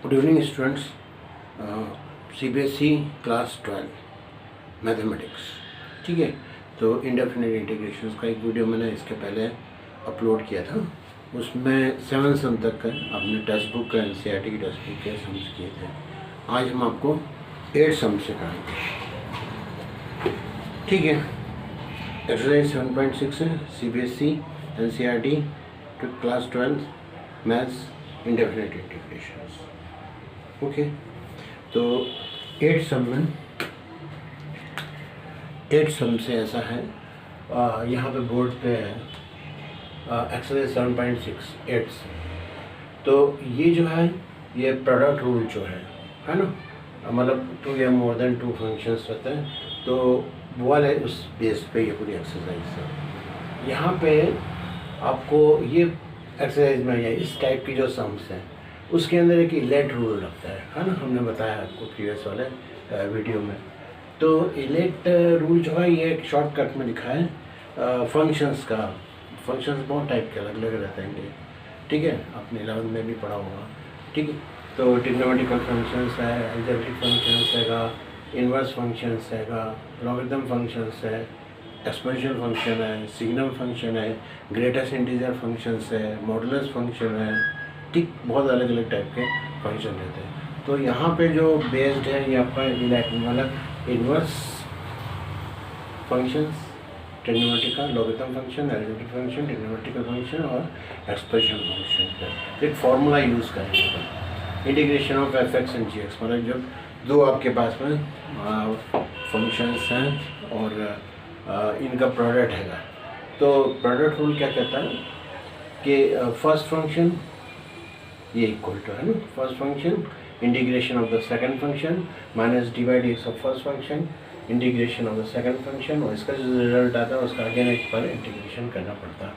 Good evening students. CBSE class 12 mathematics. ठीक है, तो इंडेफिनिट इंटीग्रेशंस का एक वीडियो मैंने इसके पहले अपलोड किया था। उसमें 7 सम तक का अपने टेक्स्ट बुक का NCERT की टेक्स्ट बुक के सम्स किए थे। आज हम आपको 8 सम से कराएंगे। ठीक है, एक्सरसाइज 7.6 है, CBSE NCERT class 12 maths indefinite integrations. Okay, तो 8 सम से ऐसा है, यहाँ पे बोर्ड पे है एक्सरसाइज 7.6 8 से। तो ये जो है ये प्रोडक्ट रूल जो है ना, मतलब 2 या मोर देन 2 फंक्शंस रहते हैं, तो वो वाले उस बेस पे ये पूरी एक्सरसाइज है। यहाँ पे आपको ये एक्सरसाइज में या इस टाइप की जो सम्स हैं उसके अंदर एक इलेट रूल लगता है ना, हमने बताया आपको प्रीवियस वाले वीडियो में। तो इलेट रूल जो है ये एक शॉर्टकट में लिखा है फंक्शंस का। फंक्शंस बहुत टाइप के अलग अलग रहते हैं, ठीक है, आपने 11th में भी पढ़ा होगा। ठीक है, तो ट्रिग्नोमेट्रिकल फंक्शंस है, अलजेब्रिक फंक्शंस हैगा, इनवर्स फंक्शंस हैगा, लॉगरिथम फंक्शंस है, एक्सपोनेंशियल फंक्शन है, सिग्नम फंक्शन है, ग्रेटेस्ट इंटीजर फंक्शंस है, मॉडुलस फंक्शन है। ठीक, बहुत अलग अलग टाइप के फंक्शन रहते हैं। तो यहाँ पे जो बेस्ड है ये आपका मतलब inverse functions, trigonometrical, logarithm function, algebraic function, trigonometrical function और एक्सप्रेशन फंक्शन। एक फार्मूला यूज़ करेंगे, integration of fx and gx, मतलब जब दो आपके पास में फंक्शंस हैं और इनका प्रोडक्ट हैगा, तो प्रोडक्ट रूल क्या कहता है कि फर्स्ट फंक्शन ये इक्वल टू है ना, first function integration of the second function minus d by d x of first function integration of the second function, और इसका जो रिजल्ट आता है उसका अगेन एक बार इंटीग्रेशन करना पड़ता है।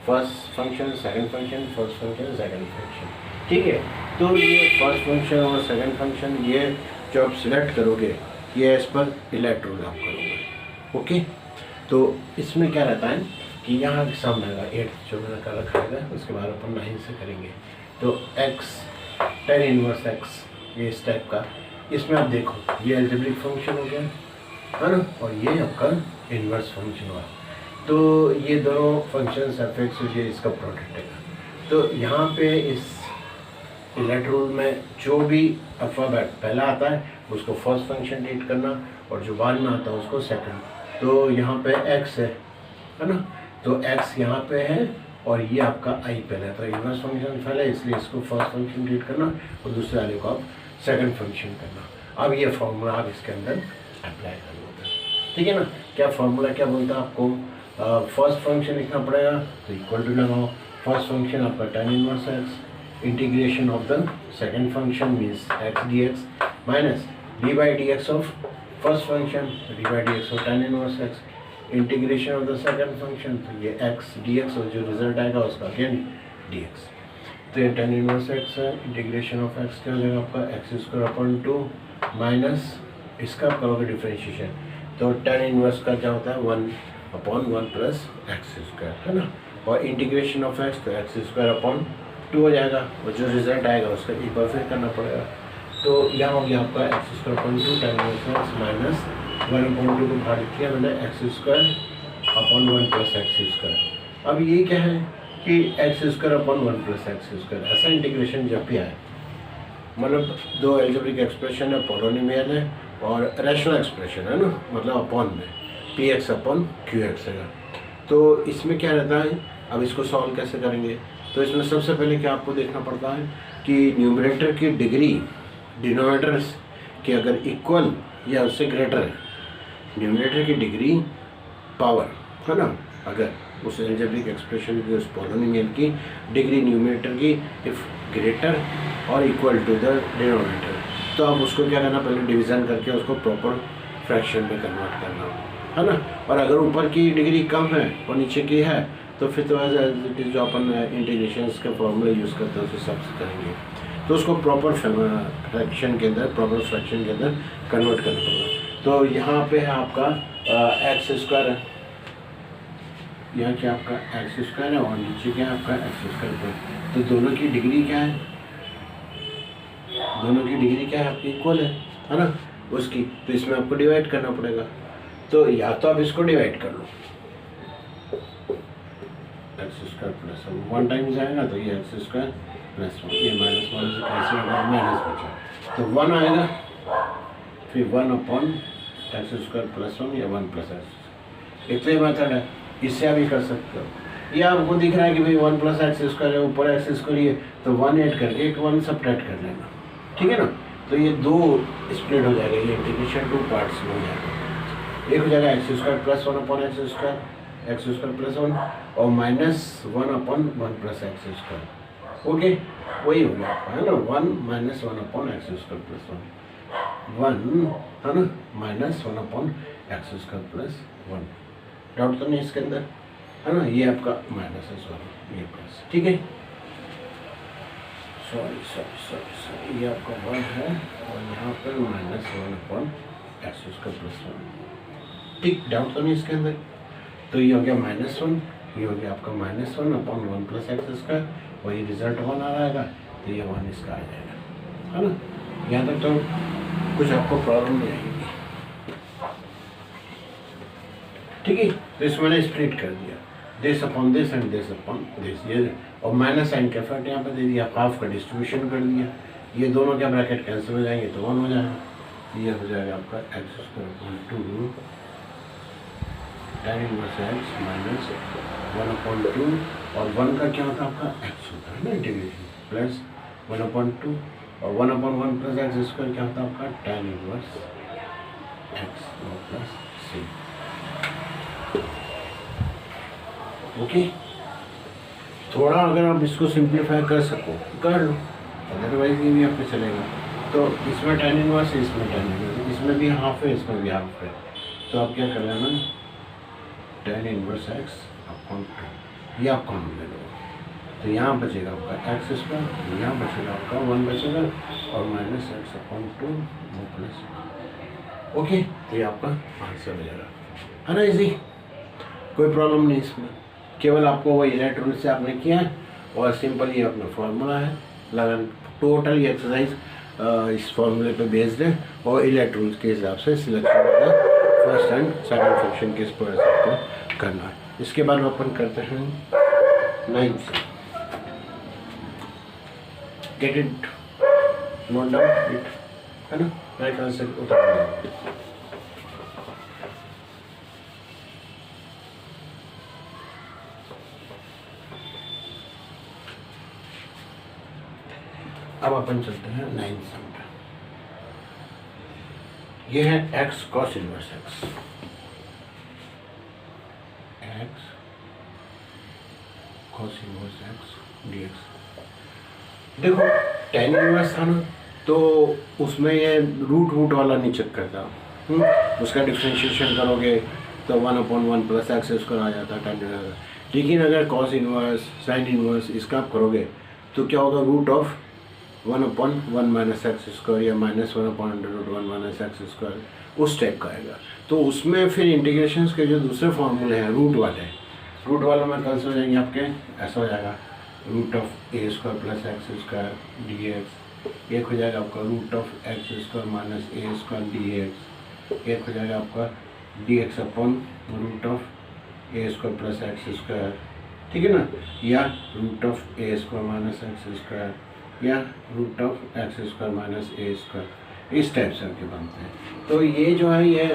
First function second function, first function second function. ठीक है, तो ये फर्स्ट फंक्शन और सेकंड फंक्शन ये जो आप सिलेक्ट करोगे ये इस पर इलेक्ट रूल आप करोगे। ओके, तो इसमें क्या रहता है कि यहाँ सम आएगा 8 जो मैंने कर रखा है, उसके बाद अपन 9 से करेंगे। तो x tan इनवर्स x ये इस टाइप का, इसमें आप देखो ये अलजेब्रिक फंक्शन हो गया है ना, और ये आपका इनवर्स फंक्शन हुआ। तो ये दोनों फंक्शंस fx और ये इसका प्रोडक्ट है। तो यहाँ पे इस इलेट रूल में जो भी अल्फ़ाबेट पहला आता है उसको फर्स्ट फंक्शन ट्रीट करना, और जो बाद में आता है उसको सेकंड। तो यहाँ पे x है ना, तो x यहाँ पे है और ये आपका i पहले है, तो इनवर्स फंक्शन पहले इसलिए इसको फर्स्ट फंक्शन ट्रीट करना और दूसरे वाले को आप सेकंड फंक्शन करना। अब ये फॉर्मूला आप इसके अंदर अप्लाई कर लो। ठीक है ना, क्या फॉर्मूला क्या बोलता है आपको, फर्स्ट फंक्शन लिखना पड़ेगा, तो इक्वल टू लगाओ फर्स्ट फंक्शन आपका tan inverse x integration of the second function means x dx minus d by d x of first function, D by d x of tan inverse x integration of the second function, तो ये x dx और जो result आएगा उसका again dx। तो ये tan inverse x है, integration of x क्या हो जाएगा आपका x स्क्वायर अपॉन 2 माइनस इसका आप करोगे डिफ्रेंशिएशन, तो tan इनवर्स का क्या होता है 1 अपॉन 1 प्लस एक्स स्क्वायर है ना, और इंटीग्रेशन ऑफ x तो x स्क्वायर अपॉन 2 हो जाएगा, और जो रिजल्ट आएगा उसका एक बार फिर करना पड़ेगा। तो यहाँ हो गया आपका x square upon 2 tan inverse x minus 1/2 को भाग किया मैंने x square upon 1 plus x square. अब ये क्या है कि x square upon 1 plus x square, ऐसा इंटीग्रेशन जब भी आए, मतलब दो अलजेब्रिक एक्सप्रेशन है, पॉलिनोमियल है और रैशनल एक्सप्रेशन है ना, मतलब अपॉन में P x upon Q x है। तो इसमें क्या रहता है, अब इसको सॉल्व कैसे करेंगे, तो इसमें सबसे पहले क्या आपको देखना पड़ता है कि न्यूमरेटर की डिग्री डिनोमिनेटर के अगर इक्वल या उससे ग्रेटर है, न्यूमरेटर की डिग्री पावर है ना, अगर उस अलजेब्रिक एक्सप्रेशन की उस पॉलिनोमियल की डिग्री न्यूमरेटर की इफ ग्रेटर और इक्वल टू द डिनोमिनेटर, तो आप उसको क्या करना, पहले डिवीज़न करके उसको प्रॉपर फ्रैक्शन में कन्वर्ट करना है ना। और अगर ऊपर की डिग्री कम है और नीचे की है तो फिर तो एज इट इज़ जो अपन इंटीग्रेशंस के फॉर्मूला यूज़ करते हैं उसे सब करेंगे, तो उसको प्रॉपर फ्रैक्शन के अंदर, प्रॉपर फ्रैक्शन के अंदर कन्वर्ट करना पड़ेगा। तो यहाँ पे है आपका एक्स स्क्वायर, यहाँ क्या आपका एक्स स्क्वायर है और नीचे क्या है आपका एक्स स्क्वायर पर, तो दोनों की डिग्री क्या है, दोनों की डिग्री क्या है आपकी इक्वल है ना उसकी, तो इसमें आपको डिवाइड करना पड़ेगा। तो या तो आप इसको डिवाइड कर लो, एक्स स्क्वायर प्लस 1 टाइम्स आएगा तो ये एक्स स्क्वायर प्लस 1, ये माइनस से कैंसिल होगा, माइनस बचा तो 1 आएगा, फिर 1 अपॉन एक्स स्क्वायर प्लस 1 या 1 प्लस एक्स। एक तो ये मेथड है, इससे आप ही कर सकते हो। ये आपको दिख रहा है कि भाई 1 प्लस एक्स स्क्वायर है, ऊपर एक्स स्क्वायर ही है, तो 1 ऐड करके एक 1 सब्ट्रैक्ट कर लेना, ठीक है ना। तो ये 2 स्प्लिट हो जाएगा, ये इंटीग्रेशन 2 पार्ट्स में हो जाएगा। एक हो जाएगा x square plus 1 upon x square plus 1 और minus 1 upon 1 plus x square. Okay, वही हो गया आपका, है ना, 1 minus 1 upon x square plus 1 है ना, minus 1 upon x square plus 1। Doubt तो नहीं इसके अंदर, है ना। ये आपका माइनस है, सॉरी ये प्लस, ठीक है। सॉरी ये आपका 1 है और यहाँ पर minus 1 upon x square plus 1, ठीक। डाउट तो नहीं इसके अंदर। तो ये हो गया -1, ये हो गया आपका -1 अपॉन 1 प्लस एक्स स्क्वायर, वही रिजल्ट 1 आ रहा है, तो ये 1 इसका आ जाएगा, है ना। यहाँ तक तो कुछ आपको प्रॉब्लम नहीं आएगी, ठीक है। तो इसमें मैंने स्प्लिट कर दिया, this upon this and this upon this, ये और माइनस साइन का इफेक्ट यहाँ पे दे दिया, हाफ का डिस्ट्रीब्यूशन कर दिया। ये दोनों क्या ब्रैकेट कैंसिल हो जाएंगे तो 1 हो जाएगा। ये हो जाएगा आपका x square upon 2 tan inverse x minus 1 upon 2 और 1 का क्या होता है आपका एक्स होता है ना, इंटीग्रेशन प्लस 1 अपॉन 2 और 1 अपॉन 1 प्लस एक्स स्क्वायर क्या होता है आपका tan इनवर्स एक्स प्लस सी। ओके, थोड़ा अगर आप इसको सिंप्लीफाई कर सको कर लो, अदरवाइज ये भी आपको चलेगा। तो इसमें tan इनवर्स है, इसमें tan इनवर्स, इसमें भी हाफ है, इसमें भी हाफ है, तो आप क्या कर लेना tan इनवर्स एक्स अपॉन 2 ये आप कॉमन ले लो, तो यहाँ बचेगा आपका एक्स स्क्वायर, यहाँ बचेगा आपका 1 बचेगा और माइनस एक्स अपॉन 2 वो प्लस। ओके, तो ये आपका आंसर हो जाएगा, है ना, इजी, कोई प्रॉब्लम नहीं इसमें। केवल आपको वो इलेक्ट्रॉन से आपने किया है और सिंपल ये अपना फार्मूला है लगन, टोटल ये एक्सरसाइज इस फार्मूले पे बेस्ड है और इलेक्ट्रॉन्स के हिसाब से सिलेक्शन का फर्स्ट एंड सेकंड फंक्शन किस पर आपको करना है। इसके बाद अपन करते हैं 9th, get it, note down it, है ना, राइट आंसर उतार दो। अब अपन चलते हैं 9th सम पे। ये है x cos inverse x, x cos inverse x dx। देखो tan इनवर्स था ना, तो उसमें ये रूट वाला नहीं चेक करता, उसका डिफ्रेंशिएशन करोगे तो 1/1 प्लस एक्स स्क्वायर आ जाता है tan इनवर्स। लेकिन अगर cos इनवर्स sin इनवर्स इसका आप करोगे तो क्या होगा, root of 1/1 minus x square या -1/√1 माइनस एक्स स्क्वायर उस टाइप का आएगा। तो उसमें फिर इंटीग्रेशंस के जो दूसरे फॉर्मूले हैं रूट वालों में कैंसिल हो जाएंगे आपके, ऐसा हो जाएगा root of a square plus x square d x, एक हो जाएगा आपका root of x square minus a square d x, एक हो जाएगा आपका d x upon root of a square plus x square, ठीक है ना, या root of a square minus x square या root of x square minus a square, इस टाइप से आपके बनते हैं। तो ये जो है ये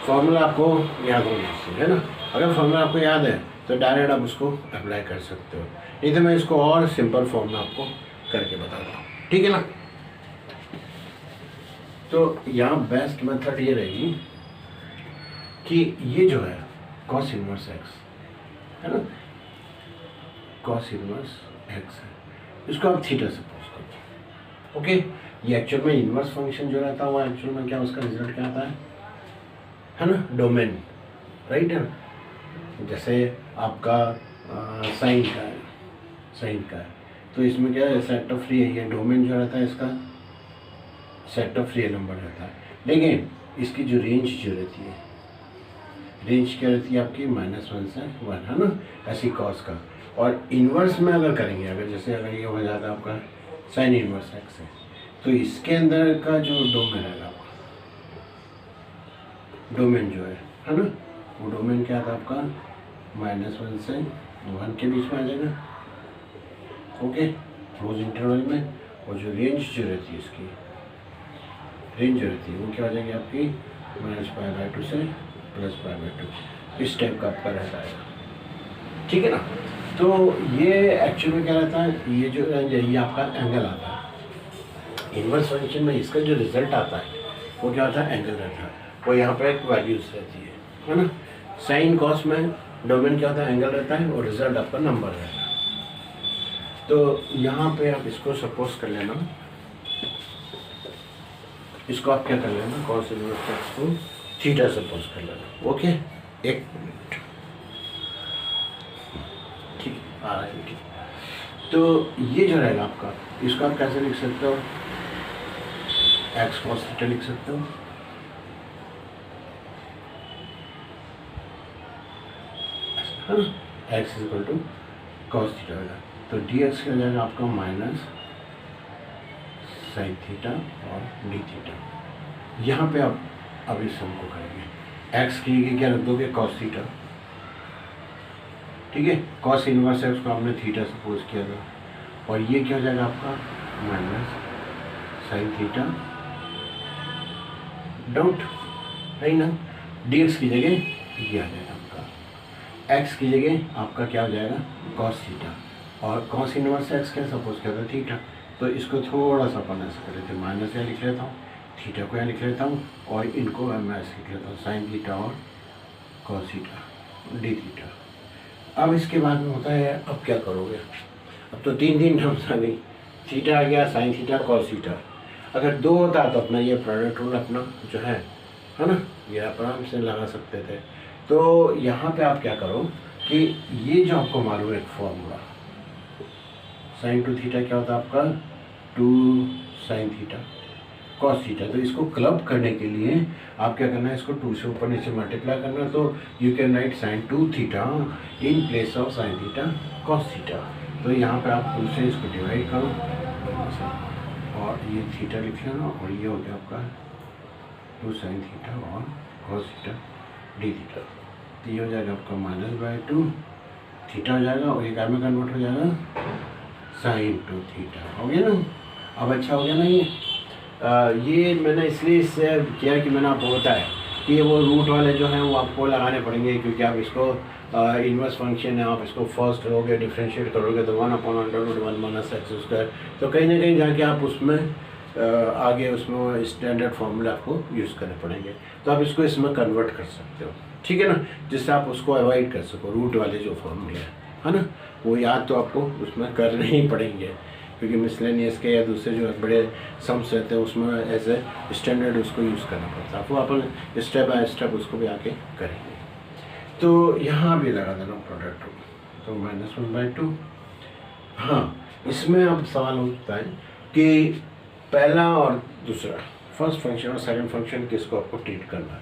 फॉर्मूला आपको याद होना चाहिए, है ना। अगर फॉर्मूला आपको याद है तो डायरेक्ट आप उसको अप्लाई कर सकते हो, नहीं तो मैं इसको और सिंपल फॉर्मूला आपको करके बताता हूँ, ठीक है ना। तो यहाँ बेस्ट मेथड ये रहेगी कि ये जो है cos इनवर्स एक्स है ना, cos इनवर्स एक्स है, इसको आप थीटा से पोज करते हो। ओके, ये एक्चुअल में इनवर्स फंक्शन जो रहता है वो एक्चुअल में क्या उसका रिजल्ट क्या आता है ना, डोमेन, राइट है ना। जैसे आपका साइन का है तो इसमें क्या है, सेट ऑफ रियल, ये डोमेन जो रहता है इसका सेट ऑफ रियल नंबर रहता है, लेकिन इसकी जो रेंज जो रहती है, रेंज क्या रहती है आपकी -1 से 1, है ना, ऐसी कॉस का। और इन्वर्स में अगर करेंगे, अगर जैसे अगर ये हो जाता है आपका साइन इन्वर्स एक्स है, तो इसके अंदर का जो डोमेन है, डोमेन जो है ना, वो डोमेन क्या था आपका -1 से 1 के बीच में आ जाएगा, ओके, क्लोज इंटरवल में। और जो रेंज जो रहती है इसकी, रेंज जो रहती है वो क्या हो जाएगी आपकी -π/2 से +π/2, इस टाइप का आपका रहता है, ठीक है ना। तो ये एक्चुअली क्या रहता है, ये जो ये आपका एंगल आता है इनवर्स फंक्शन में, इसका जो रिजल्ट आता है वो क्या होता है, एंगल रहता है। वो यहाँ पे एक वैल्यूज रहती है ना। साइन कॉस में डोमेन क्या होता है, एंगल रहता है, और रिजल्ट आपका नंबर रहता है। तो यहाँ पे आप इसको सपोज कर लेना, इसको आप क्या कर लेना, कॉस इनवर्स एक्स को थीटा सपोज कर लेना, ओके। एक मिनट, ठीक आ रहा है, ठीक। तो ये जो रहेगा आपका, इसको आप कैसे लिख सकते हो, एक्स कॉस थीटा लिख सकते हो, है ना, x is equal to cos theta होगा। तो डी एक्स क्या हो जाएगा आपका माइनस साइन थीटा और डी थीटा। यहाँ पे आप अब इस सम को करेंगे, एक्स की क्या रख दोगे, कॉस थीटा, ठीक है, कॉस इनवर्स है उसको आपने थीटा सपोज किया था, और ये क्या हो जाएगा आपका माइनस साइन थीटा डॉट, है ना, डी एक्स की जगह ये आ जाएगा आपका, एक्स की जगह आपका क्या हो जाएगा कॉस थीटा, और कॉस इनवर्स एक्स क्या सपोज किया था थीटा। तो इसको थोड़ा सा अपन ऐसे कर लेते हैं, माइनस यहाँ लिख लेता हूँ, थीटा को यहाँ लिख लेता हूँ, और इनको मैं ऐसे लिख लेता हूँ, साइन थीटा और कॉस थीटा डी थीटा। अब इसके बाद में होता है, अब क्या करोगे, अब तो तीन टर्म्स आ गई, थीटा आ गया, साइन थीटा, कॉस थीटा। अगर 2 होता तो अपना ये प्रोडक्ट रूल अपना जो है ना, ये आप आराम से लगा सकते थे। तो यहाँ पे आप क्या करो कि ये जो आपको मालूम है एक फॉर्मूला, साइन 2 थीटा क्या होता है आपका 2 साइन थीटा कॉस थीटा। तो इसको क्लब करने के लिए आप क्या करना है, इसको 2 से ऊपर नीचे मल्टीप्लाई करना। तो you can write sine 2 theta in place of sine theta cos theta. तो यहाँ पे आप 2 से इसको डिवाइड करो और ये थीटा लिख लेना, और ये हो गया आपका 2 साइन थीटा और कॉस थीटा डी थीटा। तो ये हो जाएगा आपका -/2 थीटा हो जाएगा, और ये क्या में कन्वर्ट हो जाएगा साइन 2 थीटा, हो गया ना। अब अच्छा हो गया ना ये मैंने इसलिए इससे किया कि मैंने आपको बताया कि वो रूट वाले जो हैं वो आपको लगाने पड़ेंगे, क्योंकि आप इसको इनवर्स फंक्शन है, आप इसको फर्स्ट करोगे डिफरेंशिएट करोगे तो 1/√1 - तो कहीं ना कहीं जाके आप उसमें आगे उसमें स्टैंडर्ड फार्मूला आपको यूज़ करने पड़ेंगे। तो आप इसको इसमें कन्वर्ट कर सकते हो, ठीक है ना, जिससे आप उसको अवॉइड कर सको, रूट वाले जो फार्मूले है ना, वो याद तो आपको उसमें करने ही पड़ेंगे, क्योंकि मिसलेनियस के या दूसरे जो बड़े सम्स रहते हैं उसमें एज ए स्टैंडर्ड उसको यूज़ करना पड़ता है। वो अपन स्टेप बाय स्टेप उसको भी आके करेंगे। तो यहाँ भी लगा देना प्रोडक्ट, तो -1/2। हाँ, इसमें अब सवाल उठता है कि पहला और दूसरा, फर्स्ट फंक्शन और सेकंड फंक्शन किसको आपको ट्रीट करना है।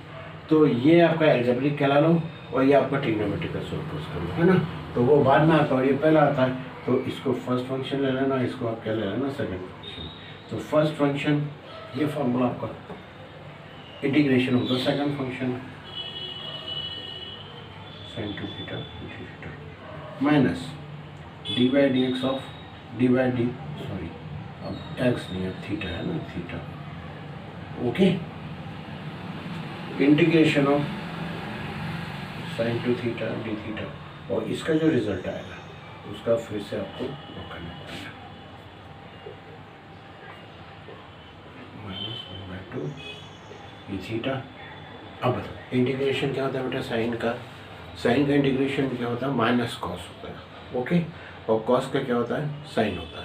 तो ये आपका एल्जेब्रिक कहला लो, और ये आपका ट्रिग्नोमेट्रिकल सॉल्व कर लो, है ना। तो वो बाद में आता है और ये पहला आता है। तो इसको फर्स्ट फंक्शन ले लेना, इसको आप क्या ले लेना सेकंड फंक्शन। तो फर्स्ट फंक्शन ये फॉर्मूला आपका integration of the second function sin 2 theta minus d/dx of d/d, sorry अब x नहीं है थीटा है ना, theta, okay, integration of sin 2 theta d theta. और इसका जो रिजल्ट आएगा उसका फिर से आपको वो करना पड़ेगा, -1/2 ये थीटा। अब इंटीग्रेशन क्या होता है बेटा साइन का, साइन का इंटीग्रेशन क्या होता है माइनस कॉस होता है, ओके, और कॉस का क्या होता है साइन होता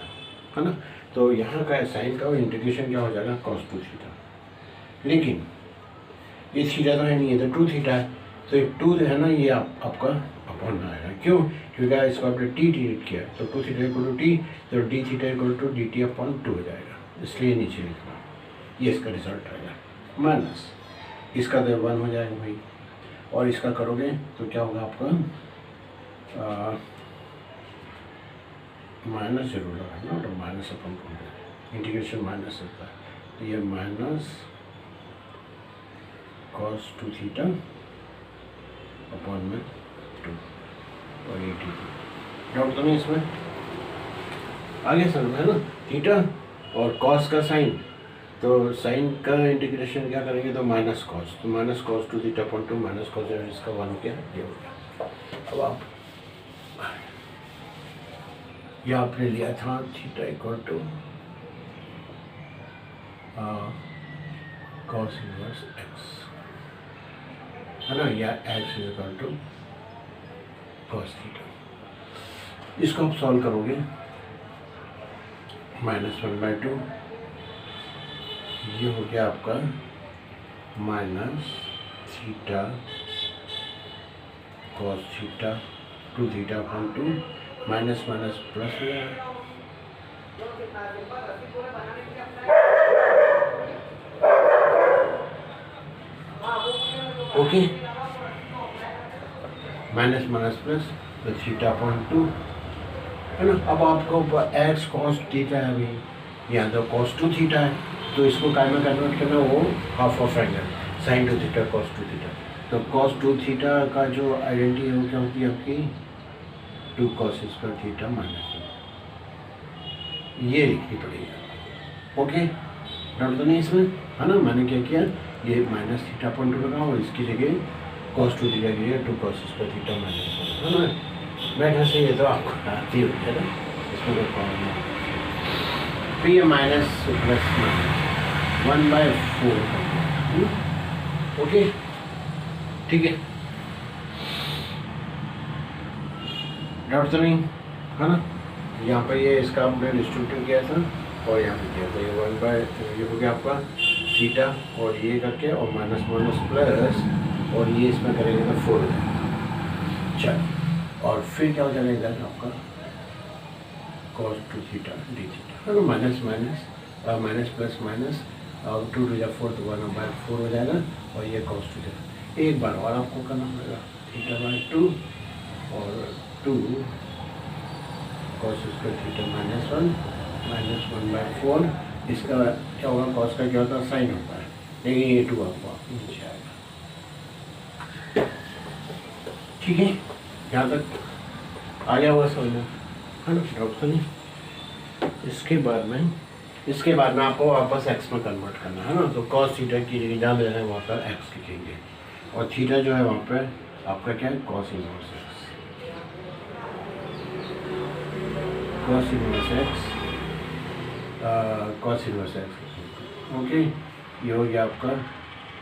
है ना। तो यहाँ का साइन का इंटीग्रेशन क्या हो जाएगा cos 2 थीटा, लेकिन ये थीटा तो है नहीं, ये तो 2 थीटा है। तो ये 2 है ना, ये आपका अपॉन आएगा, क्यों, क्योंकि इसको आपने टी डिलीट किया, तो 2 थीटा इक्वल टू टी, तो d theta equal to d t upon 2 हो जाएगा, इसलिए नीचे लिखना, ये इसका रिजल्ट आएगा। माइनस इसका तो 1 हो जाएगा भाई, और इसका करोगे तो क्या होगा आपका माइनस जरूर लगाना, और माइनस अपन इंटीग्रेशन माइनस होता है, तो ये माइनस cos 2 थीटा अपॉन में 2 और ये टी। डाउट तो नहीं इसमें? आगे समझ में है ना? थीटा और कॉस का साइन, तो साइन का इंटीग्रेशन क्या करेंगे तो माइनस कॉस, तो minus cos 2 theta upon 2 minus cos इसका 1 क्या ये हो गया। अब आप ये आपने लिया था theta equal to cos inverse x है ना, या x equal to cos theta. इसको आप सॉल्व करोगे -1/2, ये हो गया आपका minus theta cos theta 2 theta upon 2 minus minus plus हो जाएगा। ओके, माइनस माइनस प्लस तो थीटा अपॉन 2 है ना। अब आपको एक्स कॉस थीटा है, अभी यहाँ तो कॉस 2 थीटा है, तो इसको काय में कन्वर्ट करना, वो half of angle sine 2 theta cos 2 theta. तो कॉस 2 थीटा का जो आइडेंटिटी हो क्या होती है आपकी 2 कॉस स्क्वायर थीटा माइनस, ये लिखनी पड़ेगी। ओके, डाउट तो नहीं इसमें है ना। मैंने क्या किया, ये माइनस थीटा अपॉन 2 लगा और इसकी जगह कॉस 2 थीटा की जगह 2 कॉस स्क्वायर थीटा माइनस है ना। मैं कैसे, ये तो आपको आती होती है ना, इसमें कोई प्रॉब्लम नहीं। फिर ये माइनस प्लस 1/4, ओके ठीक है, डाउट तो नहीं है ना। यहाँ पर ये इसका आपने डिस्ट्रीब्यूट किया था और यहाँ पे किया था, ये 1/, ये हो गया आपका थीटा और ये करके और माइनस माइनस प्लस और ये इसमें करेंगे तो 4 हो जाएगा। चल, और फिर क्या हो जाएगा इधर आपका cos 2 थीटा डी थीटा, तो minus minus minus plus minus और 2 टू या 4 तो 1/4 हो जाएगा और ये cos 2 थीटा। एक बार और आपको करना पड़ेगा, थीटा/2 और 2 cos स्क्वायर थीटा -1 -1/4। इसका क्या होगा, cos का क्या होता है साइन होता है, लेकिन ये 2 आपको नीचे आएगा। ठीक है, यहाँ तक आ गया हुआ समझ में है ना, डाउट तो नहीं। इसके बाद में आपको वापस एक्स में कन्वर्ट करना है ना, तो cos थीटा की जगह जहाँ ले रहे हैं वहाँ पर एक्स लिखेंगे और थीटा जो है वहाँ पर आपका क्या है cos inverse x, cos inverse x, cos inverse x. Okay, ये हो गया आपका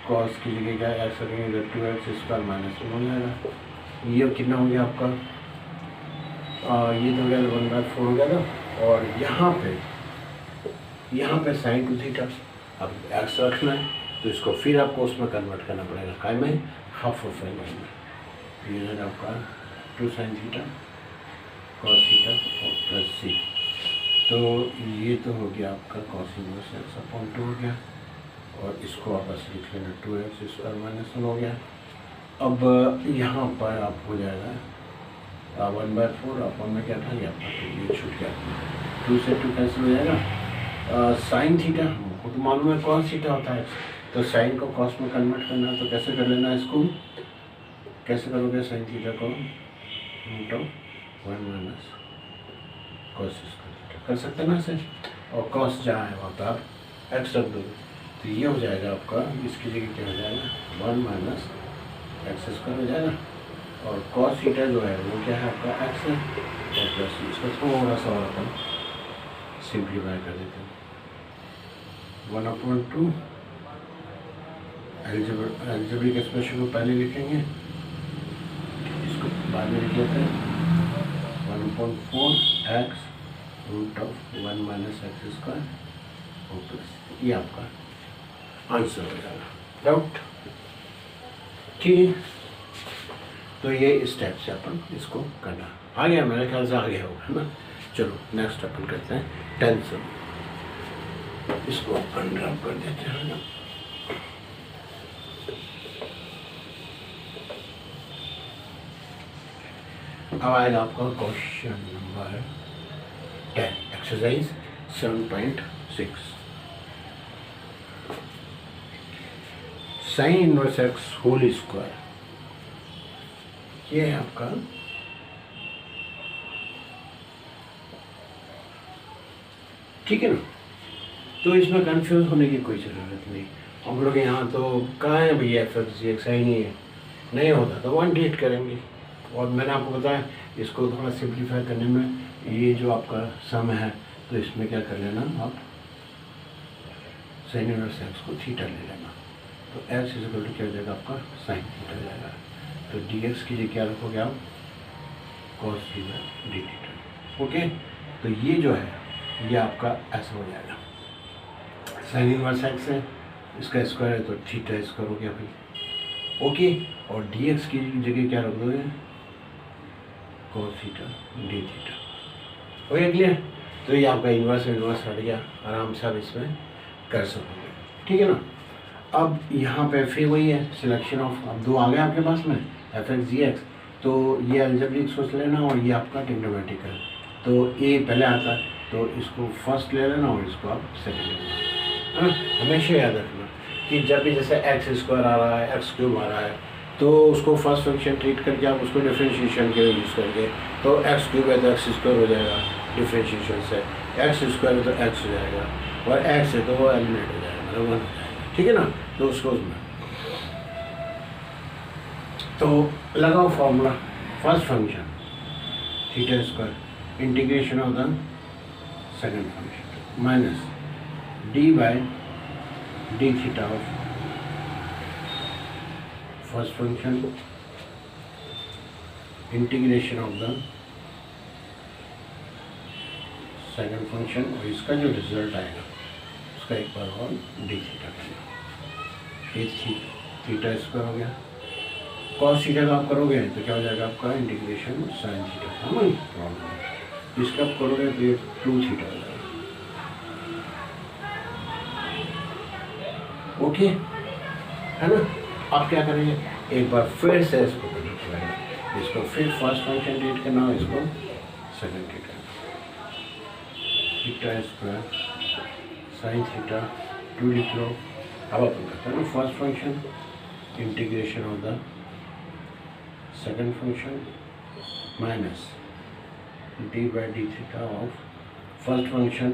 cos की जगह क्या एक्स रखेंगे 2x स्क्वायर माइनस 1 हो जाएगा। ये कितना हो गया आपका, ये तो हो गया 1/4 हो गया ना, और यहाँ पे साइन 2 थीटा, अब एक्स रखना है तो इसको फिर आपको उसमें कन्वर्ट करना पड़ेगा, काय में हाफ ऑफ एंगल में। ये है आपका 2 साइन थीटा कॉस थीटा और प्लस सी, तो ये तो हो गया आपका cos इनवर्स एक्स अपॉन 2 हो गया और इसको वापस लिख लेना 2x स्क्वायर माइनस 1 हो गया। अब यहाँ पर आप हो जाएगा 1/4 अपॉन में क्या था, ये छूट गया, 2 से 2 कैंसिल हो जाएगा। साइन थीटा हमको तो मालूम है cos थीटा होता है, तो साइन को cos में कन्वर्ट करना है, तो कैसे कर लेना है इसको, कैसे करोगे साइन थीटा को √1 माइनस cos स्क्वायर थीटा कर सकते हैं ना इसे, और cos जहाँ है वहाँ पर आप एक्स रख दोगे, तो ये हो जाएगा आपका, इसकी जगह क्या हो जाएगा 1 माइनस एक्स स्क्वायर हो जाएगा और cos थीटा जो है वो क्या है आपका एक्स है और प्लस इसको थोड़ा सा और अपन सिंप्लीफाई कर देते हैं 1/2 एल्जेब्रिक एक्सप्रेशन को पहले लिखेंगे, इसको बाद में लिख लेते हैं 1/4 एक्स √1 माइनस एक्स स्क्वायर और प्लस, ये आपका आंसर हो जाएगा। डाउट ठीक है, तो ये स्टेप से अपन इसको करना आ गया, मेरे ख्याल से आ गया होगा है ना। चलो नेक्स्ट अपन करते हैं टेंशन, इसको अपन ड्रॉप कर देते हैं ना। अब आएगा आपका question number 10 exercise 7.1 6 sine inverse x whole square, ये है आपका ठीक है ना। तो इसमें कंफ्यूज होने की कोई ज़रूरत नहीं। हम लोग यहाँ तो कहाँ है भैया एफ एक्स जी एक्स, ही नहीं होता तो वन डिलीट करेंगे। और मैंने आपको बताया इसको थोड़ा सिंप्लीफाई करने में ये जो आपका सम है तो इसमें क्या कर लेना आप साइन इनवर्स एक्स को थीटा ले लेना, तो एक्स इक्वल टू क्या हो जाएगा आपका साइन थीटा हो जाएगा। तो डी एक्स की जगह क्या रखोगे आप cos theta d theta. Okay, तो ये जो है ये आपका ऐसा हो जाएगा, साइन इनवर्स एक्स है इसका स्क्वायर है तो थीटा स्क्वायर हो गया भाई। ओके, और डी एक्स की जगह क्या रख दोगे कॉस थीटा डी थीटा। हो गया क्लियर। तो ये आपका इन्वर्स हट गया, आराम से आप इसमें कर सकोगे, ठीक है ना। अब यहाँ पे फिर वही है सिलेक्शन ऑफ, अब दो आ गए आपके पास में एफ एक्स जी एक्स, तो ये अलजेब्रिक सोच लेना और ये आपका ट्रिग्नोमेट्रिक है। तो ए पहले आता है तो इसको फर्स्ट ले लेना और इसको आप सेकेंड ले लेना, है ना। हमेशा याद रखना कि जब भी जैसे एक्स स्क्वायर आ रहा है एक्स क्यूब आ रहा है तो उसको फर्स्ट फंक्शन ट्रीट करके आप उसको डिफरेंशिएशन के यूज़ करके, तो एक्स क्यूब है तो एक्स स्क्वायर हो जाएगा डिफरेंशिएशन से, एक्स स्क्वायर है तो एक्स हो जाएगा और एक्स है तो वो एलिमिनेट हो जाएगा, मतलब 1 हो जाएगा, ठीक है ना। तो उसको उसमें तो लगाओ formula, first function theta square integration of the second function minus d by d theta of first function integration of the second function, और इसका जो रिजल्ट आएगा उसका एक बार और डी थीटा करना, ये थीटा स्क्वायर हो गया। कॉस थीटा का आप करोगे तो क्या हो जाएगा आपका इंटीग्रेशन साइन थीटा, है ना प्रॉब्लम। इसका आप करोगे तो ये 2 थीटा हो जाएगा। ओके, है ना। आप क्या करेंगे एक बार फिर से इसको करेंगे, इसको फिर फर्स्ट फंक्शन ट्रीट करना, इसको सेकंड ट्रीट करना, थीटा स्क्वायर साइन थीटा 2 लिख लो। अब अपन करते हैं ना first function integration of the second function minus d by d theta of first function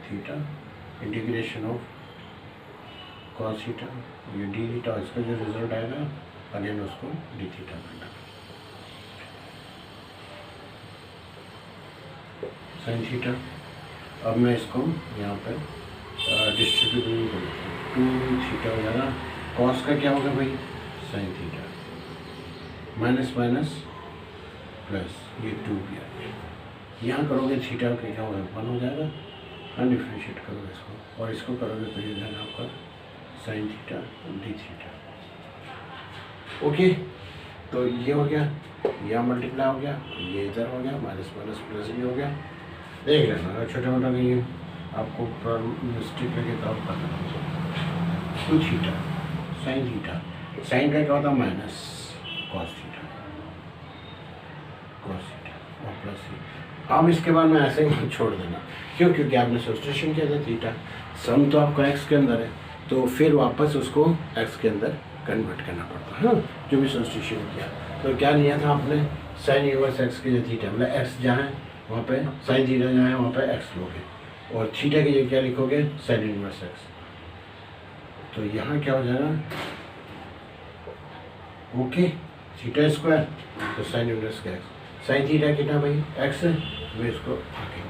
theta integration of cos theta, ये डी थीटा, इसका जो रिजल्ट आएगा अगेन उसको डी थीटा करना, साइन थीटा। अब मैं इसको यहाँ पे डिस्ट्रीब्यूट कर देता हूँ, 2 थीटा हो जाएगा, कॉस का क्या होगा भाई sine theta, minus minus plus ये 2 भी आ गया। यहाँ करोगे थीटा का क्या होगा 1 हो जाएगा, अनडिफ्रेंशिएट करोगे इसको और इसको करोगे तो ये जाएगा आपका sign theta d theta. Okay, तो ये हो गया, यह मल्टीप्लाई हो गया, ये इधर हो गया, माइनस माइनस प्लस भी हो गया। देख लेना अगर छोटा मोटा नहीं आपको मिस्टेक लगे तो आप कर लेना। 2 थीटा साइन थीटा, साइन का क्या होता है minus cos theta, cos theta और प्लस थीटा। अब इसके बाद में ऐसे ही छोड़ देना, क्यों, क्योंकि आपने सब्स्टिट्यूशन किया था थीटा, सम तो आपका एक्स के अंदर है तो फिर वापस उसको एक्स के अंदर कन्वर्ट करना पड़ता है, जो भी सब्स्टिट्यूशन किया। तो क्या लिया था आपने साइन इनवर्स एक्स की जो थीटा, मतलब एक्स जहाँ है वहाँ पे साइन थीटा जहाँ है वहाँ पे एक्स लोगे, और थीटा की जगह क्या लिखोगे साइन इनवर्स एक्स। तो यहाँ क्या हो जाएगा ओके थीटा स्क्वायर तो साइन इनवर्स का एक्स, साइन थीटा कितना भाई एक्स है, वे इसको आगे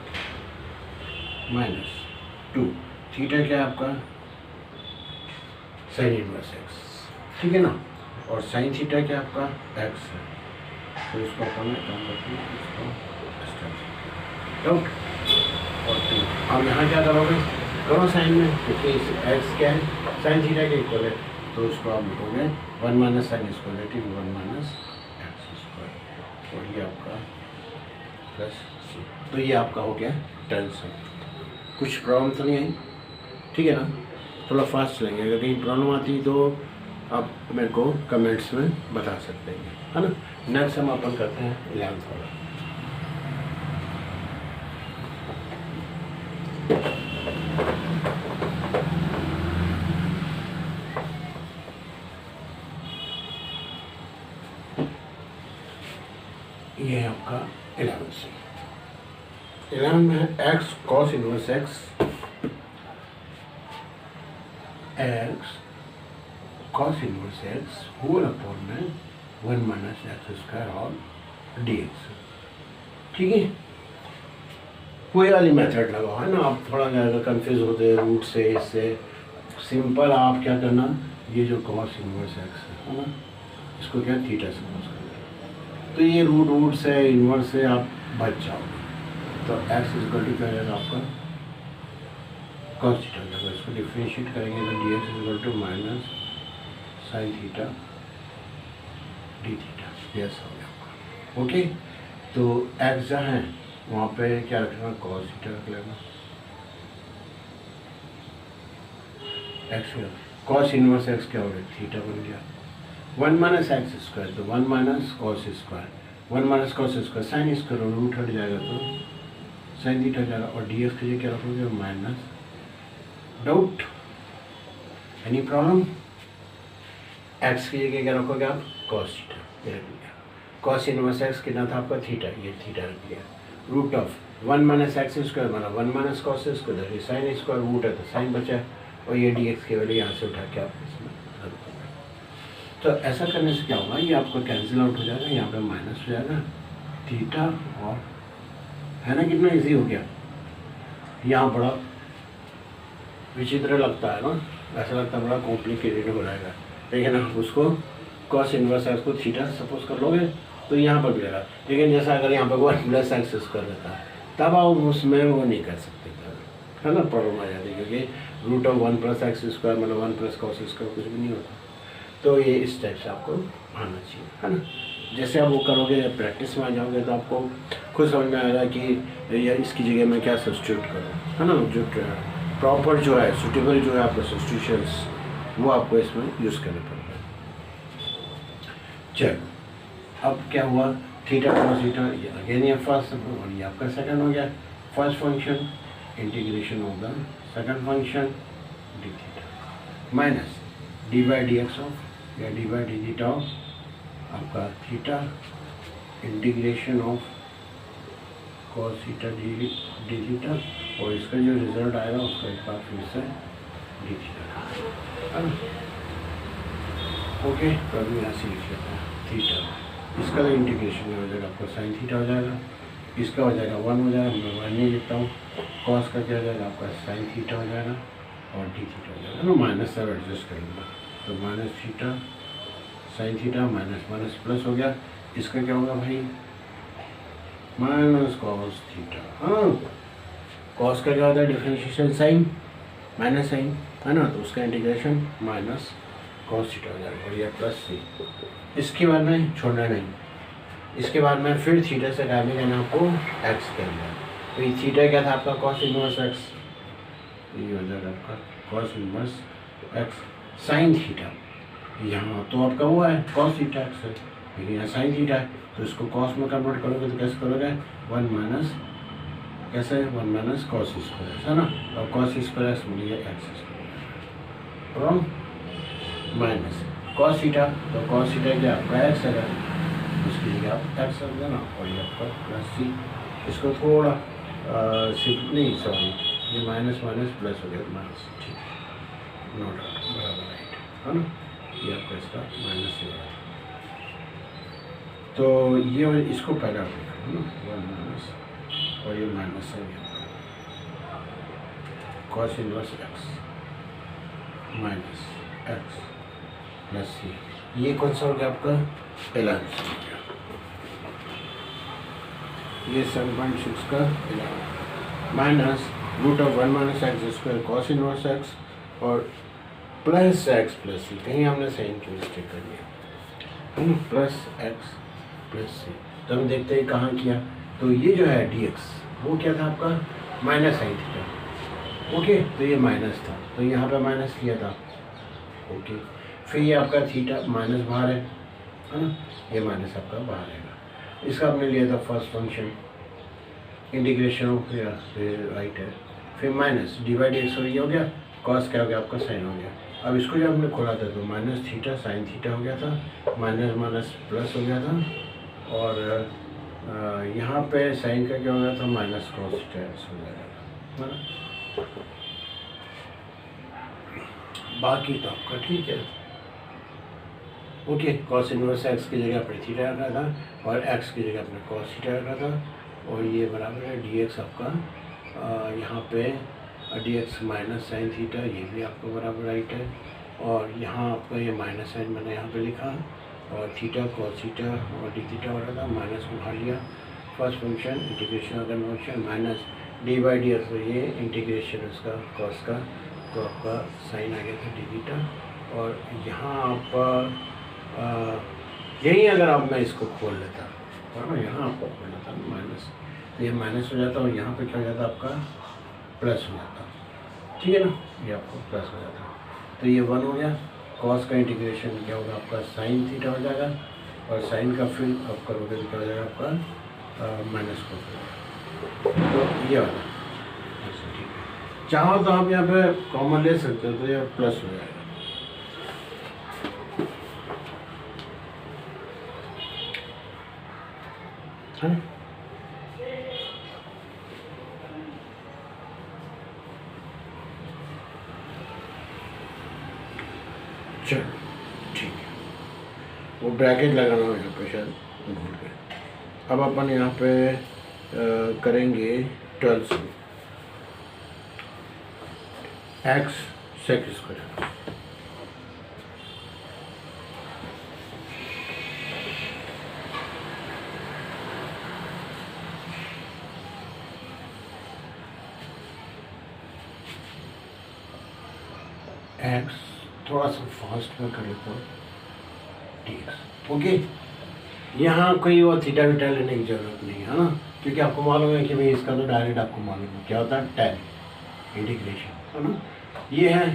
माइनस 2 थीटा क्या है आपका साइन इनवर्स एक्स, ठीक है ना, और साइन थीटा क्या आपका एक्स है, तो इसको अपन काम करते हैं, इसको और 2। अब यहाँ क्या करोगे करो साइन में, क्योंकि एक्स क्या है साइन थीटा के इक्वल है, तो उसको आप लिखोगे 1 minus sine square 1 minus x square, और ये आपका प्लस सी। तो ये आपका हो गया टर्न से। कुछ प्रॉब्लम तो नहीं आई, ठीक है ना। थोड़ा फास्ट चलेंगे, अगर कहीं प्रॉब्लम आती तो आप मेरे को कमेंट्स में बता सकते हैं, है ना। नेक्स्ट हम अपन करते हैं 11th वाला। आपका 11 से 11 में है x cos inverse x cos inverse x whole upon में 1 माइनस एक्स स्क्वायर और dx। ठीक है, वही वाली मेथड लगाओ है ना। आप थोड़ा कंफ्यूज होते हैं रूट से, इससे सिंपल आप क्या करना, ये जो कॉस इनवर्स एक्स है ना, इसको क्या थीटा सपोज करना, तो ये रूट से इनवर्स से आप बच जाओगे। तो एक्स इक्वल टू क्या जाएगा आपका कॉस थीटा जाएगा। इसको डिफ्रेंशिएट करेंगे तो d x equal to minus sine theta d theta, yes हो गया आपका। ओके, तो एक्स जहाँ है वहाँ पे क्या रखना, कॉस थीटा रख लेना। एक्स कॉस इनवर्स एक्स क्या हो गया, थीटा बन गया। 1 माइनस एक्स स्क्वायर, तो 1 minus cos square, 1 minus cos square sine square, root हट जाएगा तो साइन थीटा जाएगा। और डी एक्स के लिए क्या रखोगे, minus. Doubt, any problem? X की जगह क्या रखोगे आप, कॉस थीटा, ये रख लिया। कॉस इनवर्स एक्स कितना था आपका, थीटा, ये थीटा रख लिया। Root of 1 minus x square मतलब 1 minus cos square, sine square root है तो साइन बचा है, और ये डी एक्स की वैल्यू यहाँ से उठा के आप इसमें रख दोगे। तो ऐसा करने से क्या होगा, ये आपको कैंसिल आउट हो जाएगा, यहाँ पे माइनस हो जाएगा थीटा, और है ना कितना इजी हो गया। यहाँ बड़ा विचित्र लगता है ना, ऐसा लगता है बड़ा कॉम्प्लिकेटेड हो जाएगा, लेकिन आप उसको कॉस इनवर्स एक्स को थीटा सपोज कर लोगे तो यहाँ पर मिलेगा। लेकिन जैसा अगर यहाँ पर 1 प्लस एक्स स्क्वायर रहता है तब आप उसमें वो नहीं कर सकते, है ना, प्रॉब्लम आ जाती है, क्योंकि root of 1 plus x square मतलब 1 प्लस कॉस स्क्वायर कुछ भी नहीं होता। तो ये इस टाइप से आपको आना चाहिए, है ना। जैसे आप वो करोगे, प्रैक्टिस में आ जाओगे तो आपको खुद समझ में आएगा कि यार इसकी जगह मैं क्या सब्स्टिट्यूट करूँ, है ना। जो प्रॉपर जो है, सूटेबल जो है आपका सब्स्टिट्यूशंस, वो आपको इसमें यूज़ करने पड़ेगा। चलो, अब क्या हुआ, थीटा कॉस थीटा, ये अगेन ये फर्स्ट, और ये आपका सेकंड हो गया। First function integration of the second function d theta minus d by d x of या d by d theta of आपका theta integration of cos theta d theta, और इसका जो रिजल्ट आएगा उसका एक बार फिर से डी थीटा, है ना। ओके, तो अभी यहाँ से लिख लेते हैं थीटा, इसका तो इंटीग्रेशन हो जाएगा आपका साइन थीटा हो जाएगा, इसका हो जाएगा 1 हो जाएगा, मैं 1 नहीं लिखता हूँ। कॉस का क्या हो जाएगा आपका साइन थीटा हो जाएगा, और डी थीटा हो जाएगा ना, माइनस से एडजस्ट करेंगे तो minus theta sine theta minus minus plus हो गया। इसका क्या होगा भाई, माइनस कॉस थीटा। हाँ, कॉस का क्या होता है, डिफरेंशिएशन साइन माइनस साइन, है ना, तो उसका इंटीग्रेशन माइनस कॉस थीटा हो जाएगा, और यह प्लस सी। इसके बाद में छोड़ना नहीं, इसके बाद में फिर थीटा से क्या भी करना आपको, एक्स करना है। तो ये थीटा क्या था आपका, कॉस इनवर्स एक्स, ये हो जाएगा आपका cos inverse x sine theta. यहाँ तो आपका वो है कॉस थीटा एक्स है, लेकिन यहाँ साइन थीटा है, तो इसको कॉस में कन्वर्ट करोगे तो कैसे करोगे, 1 माइनस कैसे 1 माइनस कॉस स्क्वायर, है ना, और कॉस स्क्वायर एक्स मिलेगा x square from minus cos theta, तो कॉस थीटा क्या आपका एक्स है, उसके लिए आप एक्स रख देना, और ये आपका प्लस सी। इसको थोड़ा नहीं सॉरी, ये माइनस माइनस प्लस हो गया, माइनस, ठीक है, नोट बराबर राइट, है ना, ये आपका इसका माइनस सी होगा। तो ये इसको पहले आप लिखा है ना, 1 माइनस, और ये माइनस है cos inverse x minus x plus c. ये कौन सा हो गया आपका, 11 हो गया, ये 7.6 का 11 minus root of 1 minus x square cos inverse x और प्लस एक्स प्लस सी। कहीं हमने साइन की मिस्टेक कर लिया, प्लस एक्स प्लस सी। तो हम देखते हैं कहाँ किया, तो ये जो है डी एक्स वो क्या था आपका, माइनस साइन थीटा। ओके, तो ये माइनस था, तो यहाँ पे माइनस किया था। ओके, फिर ये आपका थीटा माइनस बाहर है ना, ये माइनस आपका बाहर आएगा। इसका हमने लिया था first function integration of right है, फिर माइनस डिवाइड एक्स हो गया, कॉस क्या हो गया आपका साइन हो गया। अब इसको जब हमने खोला था तो माइनस थीटा साइन थीटा हो गया था, माइनस माइनस प्लस हो गया था, और यहाँ पे साइन का क्या हो गया था, माइनस कॉस टेंस हो जाएगा, है ना। बाकी तो आपका ठीक है। ओके, कॉस इनवर्स एक्स की जगह आपने थीटा रखा था और एक्स की जगह आपने कॉस थीटा रखा था, और ये बराबर है डी एक्स आपका यहाँ पे D x minus sine theta, ये भी आपको बराबर राइट है। और यहाँ आपका ये माइनस साइन मैंने यहाँ पे लिखा, और थीटा कॉस थीटा और डी थीटा हो रहा था, माइनस उठा लिया। First function integration of conversion minus d by d x, ये इंटीग्रेशन उसका कॉस का, तो आपका साइन आ गया था डी थीटा। और यहाँ आप यही अगर आप मैं इसको खोल लेता और ना यहाँ आपको खोल लेता ना माइनस, तो ये माइनस हो जाता और यहाँ पे क्या हो जाता आपका प्लस हो जाता, ठीक है ना, ये आपको प्लस हो जाता। तो ये 1 हो गया। कॉस का इंटीग्रेशन क्या होगा आपका साइन थीटा हो जाएगा, और साइन का फिर आप करोगे तो क्या हो जाएगा आपका माइनस कॉस, तो ये वाला अच्छा ठीक है। चाहो तो आप यहाँ पे कॉमन ले सकते हो, तो ये प्लस हो जाएगा, है। चलो ठीक है, वो ब्रैकेट लगाना हो यहाँ पे शायद भूल गए। अब अपन यहाँ पे करेंगे 12 एक्स सेक स्क्वायर। एक्स थोड़ा सा फास्ट में कर लेता हूँ, ठीक है। ओके, यहाँ कोई वो थीटा वीटा लेने की जरूरत नहीं है ना, क्योंकि आपको मालूम है कि भाई इसका तो डायरेक्ट आपको मालूम है क्या होता है, tan इंटीग्रेशन, है ना, ये है।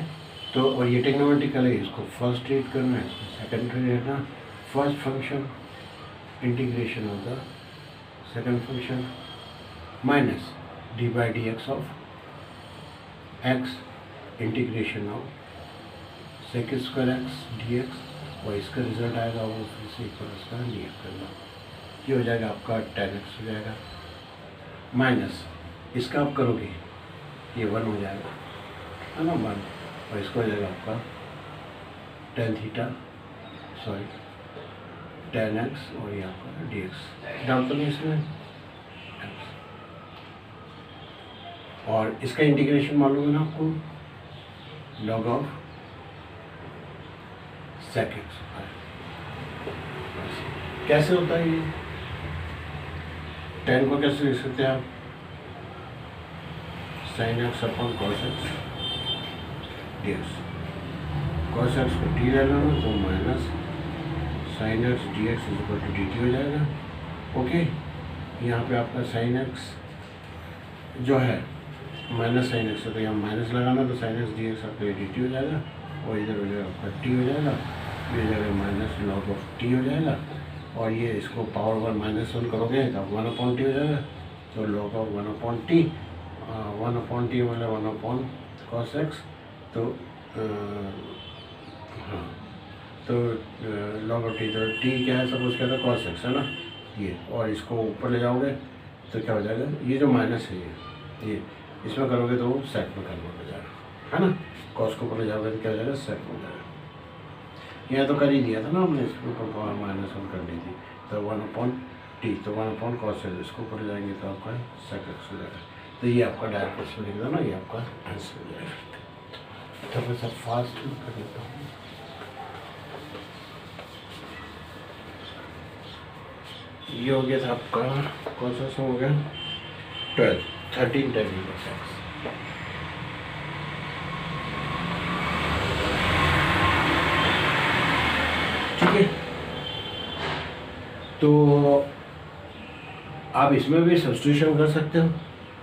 तो और ये टेक्नोमेट्रिकल है, इसको फर्स्ट ट्रीट करना है, इसको सेकंड ट्रीट करना। फर्स्ट फंक्शन इंटीग्रेशन होगा, second function minus d by d x of x integration of sec square x d x, और इसका रिजल्ट आएगा वो फिर से इक्वल उसका डी एक्स करना, ये हो जाएगा आपका tan एक्स हो जाएगा, माइनस इसका आप करोगे ये 1 हो जाएगा, है ना 1, और इसका हो जाएगा आपका tan theta sorry tan x, और ये आपका डी एक्स डाल तो नहीं इसमें x, और इसका इंटीग्रेशन मालूम है ना आपको, लॉग ऑफ सेक एक्स। कैसे होता है ये, tan को कैसे लिख सकते हैं आप, sine x upon cos x d x, cos x को टी ले लेना तो minus sine x d x equal to d t हो जाएगा। ओके, यहाँ पे आपका साइन एक्स जो है माइनस साइन एक्स है, तो यहाँ माइनस लगाना, तो साइन एक्स डी एक्स आपका डी टी हो जाएगा, और इधर हो जाएगा आपका टी हो जाएगा, ये हो जाएगा माइनस लॉग ऑफ टी हो जाएगा, और ये इसको पावर 1 माइनस 1 करोगे तो 1/t हो जाएगा, तो लॉग ऑफ 1/t 1/t मतलब 1 cos x, तो हाँ, तो लॉग ऑफ टी, तो टी क्या है सपोज क्या था cos x है ना ये, और इसको ऊपर ले जाओगे तो क्या हो जाएगा, ये जो माइनस है ये इसमें करोगे तो वो सेक में कन्वर्ट हो जाएगा, है ना, कॉस को ऊपर ले जाओगे तो क्या हो जाएगा सेक हो जाएगा। यह तो कर ही दिया था ना हमने, इसके ऊपर पावर माइनस 1 कर दी थी, तो 1/t, तो 1 cos x, इसको ऊपर ले जाएंगे तो आपका सेक एक्स हो जाएगा। तो ये आपका डायरेक्ट क्वेश्चन लिख दो ना, ये आपका आंसर हो जाएगा। तो मैं सब फास्ट कर देता हूँ। ये हो गया था आपका कौन सा सम हो गया 13 tan इनवर्स एक्स। ठीक है, तो आप इसमें भी सब्स्टिट्यूशन कर सकते हो,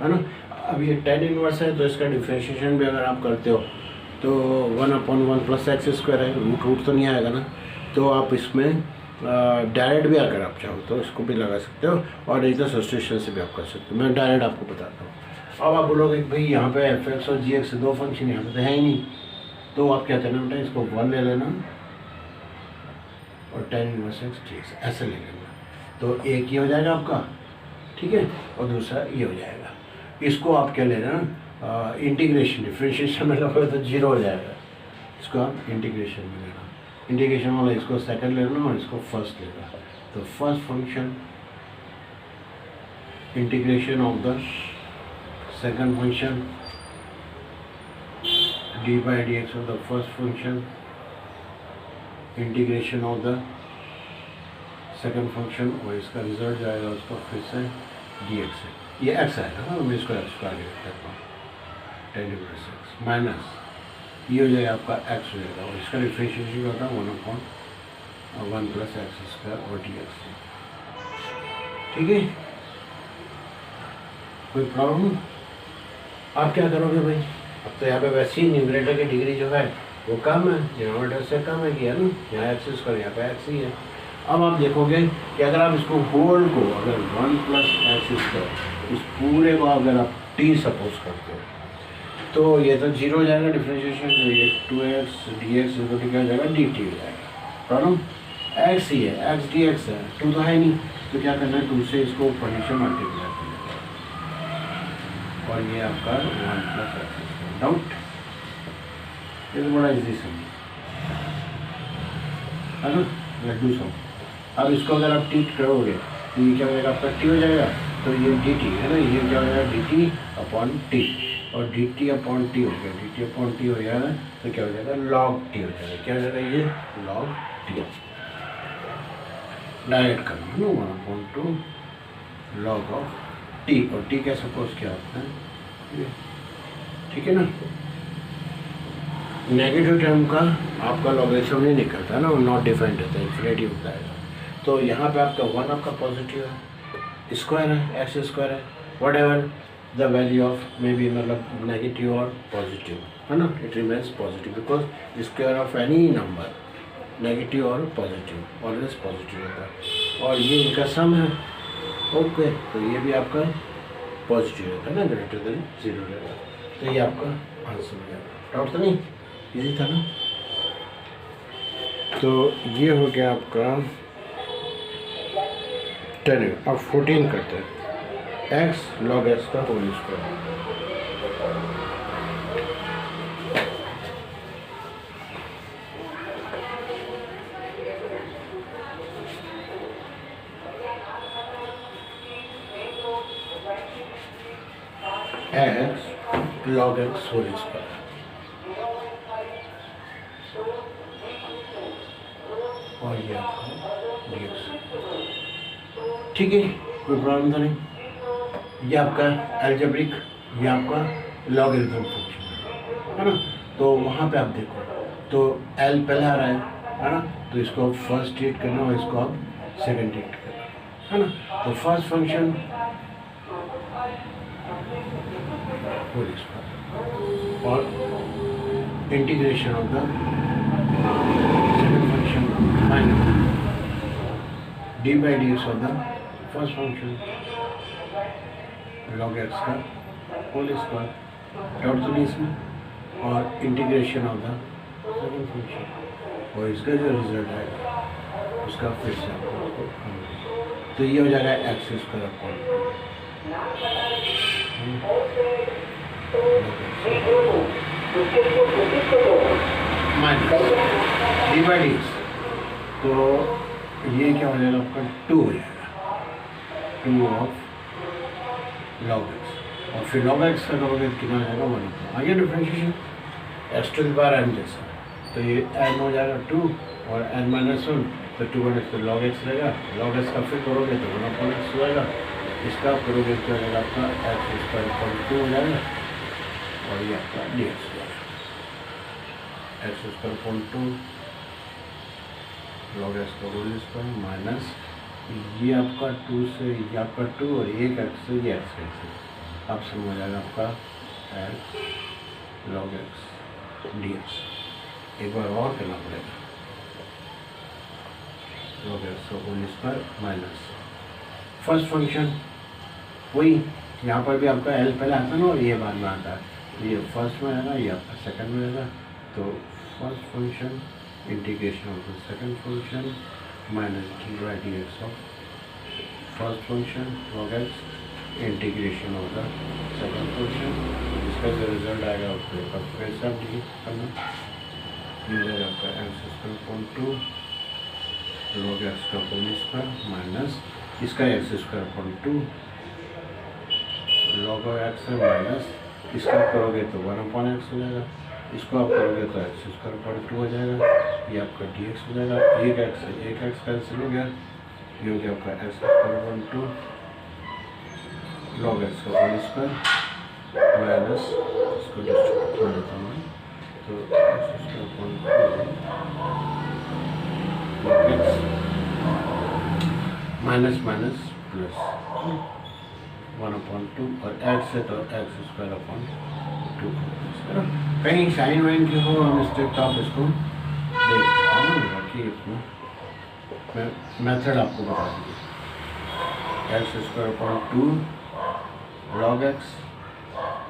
है ना। अब ये tan इनवर्स है तो इसका डिफरेंशिएशन भी अगर आप करते हो तो 1/1 प्लस एक्स स्क्वायर है, रूट तो नहीं आएगा ना, तो आप इसमें डायरेक्ट भी अगर आप चाहो तो इसको भी लगा सकते हो, और नहीं तो सब्स्टिट्यूशन से भी आप कर सकते हो। मैं डायरेक्ट आपको बताता हूँ। अब आप बोलोगे भाई यहाँ पे एफ एक्स और जी एक्स दो फंक्शन यहाँ पे तो है ही नहीं, तो आप क्या करना बेटा, इसको 1 ले लेना और tan inverse x d x ऐसे ले लेना। तो एक ये हो जाएगा आपका, ठीक है, और दूसरा ये हो जाएगा। इसको आप क्या ले रहे हैं, इंटीग्रेशन, डिफ्रेंशिएशन में लगोगे तो जीरो हो जाएगा, इसको आप इंटीग्रेशन में लेना, इंटीग्रेशन वाला इसको सेकंड लेना और इसको फर्स्ट लेना। तो first function integration of the second function D by d x of the first function integration of the second function, और इसका रिजल्ट जाएगा उसका फिर से डी एक्स है, ये एक्स आएगा ना, मैं इसको एक्स को आगे रखता हूँ, टेन इनवर्स एक्स माइनस ये हो जाएगा आपका एक्स हो जाएगा, और इसका डिफ्रेंशिएशन होता है 1/1 प्लस एक्स स्क्वायर और डी एक्स। ठीक है, कोई प्रॉब्लम? आप क्या करोगे भाई, अब तो यहाँ पे वैसे ही न्यूमरेटर की डिग्री जो है वो कम है, डिनोमिनेटर से कम है कि है ना, यहाँ एक्स स्क्वायर यहाँ पे एक्स ही है। अब आप देखोगे कि अगर आप इसको होल को अगर 1 प्लस एक्स स्क्वायर इस पूरे को अगर आप टी सपोज करते हो तो ये तो जीरो हो जाएगा डिफ्रेंशिएशन, तो ये 2x dx इक्वल क्या हो जाएगा, dt हो जाएगा। प्रॉब्लम x ही है, x dx है, 2 तो है नहीं, तो क्या करना है 2 से इसको पोजीशन मल्टीप्लाई करना, और ये आपका 1 प्लस एक्स। डाउट? ये तो बड़ा इजी समझ है ना, लड्डू सम। अब इसको अगर आप टी करोगे तो ये क्या हो जाएगा आपका टी हो जाएगा, तो ये dt है ना, ये क्या हो जाएगा dt अपॉन टी, और dt अपॉन टी हो गया, dt अपॉन टी हो जाएगा तो क्या हो जाएगा log t हो जाएगा, क्या हो जाएगा ये log t। डायरेक्ट करना है ना 1/2 log ऑफ t, और t क्या सपोज क्या होता है, ठीक है ना। नेगेटिव टर्म का आपका लॉगरिथम नहीं निकलता ना, नॉट डिफाइंड रहता है, इन्फिनिटी होता है। तो यहाँ पे आपका 1 आपका पॉजिटिव है, स्क्वायर है, एक्स स्क्वायर है, what ever the value of may be मतलब नेगेटिव और पॉजिटिव है ना, it remains positive because square of any number negative और पॉजिटिव ऑलवेज पॉजिटिव होता है, और ये इनका सम है। ओके, तो ये भी आपका पॉजिटिव होता है ना, ग्रेटर देन 0 रहेगा, तो ये आपका आंसर हो जाएगा। डाउट तो नहीं, इजी था ना। तो ये हो गया आपका 10। अब 14 करते हैं, x log x का whole square. x log x whole square, और ये आपका dx। ठीक है, कोई प्रॉब्लम था नहीं। ये आपका एल्जेब्रिक, ये आपका लॉगरिथम फंक्शन है ना। तो वहाँ पे आप देखो तो एल पहले आ रहा है ना, तो इसको आप फर्स्ट ट्रीट करना और इसको आप सेकंड ट्रीट करना है ना। तो फर्स्ट फंक्शन और integration of the second function minus d by d x of the first function log x का होल स्क्वायर, डाउट तो नहीं इसमें, और integration of the second function, और इसका जो रिजल्ट आएगा उसका फिर से आपको, तो ये हो जाएगा x square upon minus d by d x, तो ये क्या हो जाएगा आपका 2 हो जाएगा, 2 ऑफ log x, और फिर log x का करोगे कितना हो जाएगा 1। आगे differentiation x to the power n जैसा, तो ये n हो जाएगा 2 और n माइनस 1, तो 2 माइनस तो log x रहेगा, log x का फिर करोगे तो 1/x हो जाएगा, इसका करोगे क्या हो जाएगा आपका x स्क्वायर अपॉन 2 हो जाएगा, और ये आपका dx हो जाएगा, x square upon 2 log x का होल स्क्वायर माइनस ये आपका 2 से ये आपका 2 और एक एक्स से ये एक्स से, अब समझ आ जाएगा आपका एक्स log x dx। एक बार और करना पड़ेगा, log x का whole square minus first function, वही यहाँ पर भी आपका एल पहले आता है ना और ये बाद में आता है, तो ये फर्स्ट में आएगा, ये आपका सेकंड में आएगा, तो first function integration of the second function minus d by d x of first function log x integration होगा सेकंड फंक्शन, इसका जो रिजल्ट आएगा उसको एक बार फिर से डिलीट करना, ये आपका x square upon 2 log x का होल स्क्वायर माइनस इसका x square upon 2 log x है माइनस इसका करोगे तो 1/x हो जाएगा, इसको आप करोगे तो एक्स स्क्वायर अपॉन 2 हो जाएगा, ये आपका dx हो जाएगा, एक एक्स कैंसिल हो गया, ये हो गया आपका x square upon 2 log x का होल स्क्वायर माइनस इसको डिस्ट्रीब्यूट कर देता हूँ तो x square upon 2 log x minus minus plus 1/2 और एक्स है तो एक्स स्क्वायर अपॉन 2 कहीं साइन वाइन की हो मिस्टेक तो आप इसको देख सकते हैं, बाकी इसमें मैं मेथड आपको बता दीजिए, x square upon 2 log x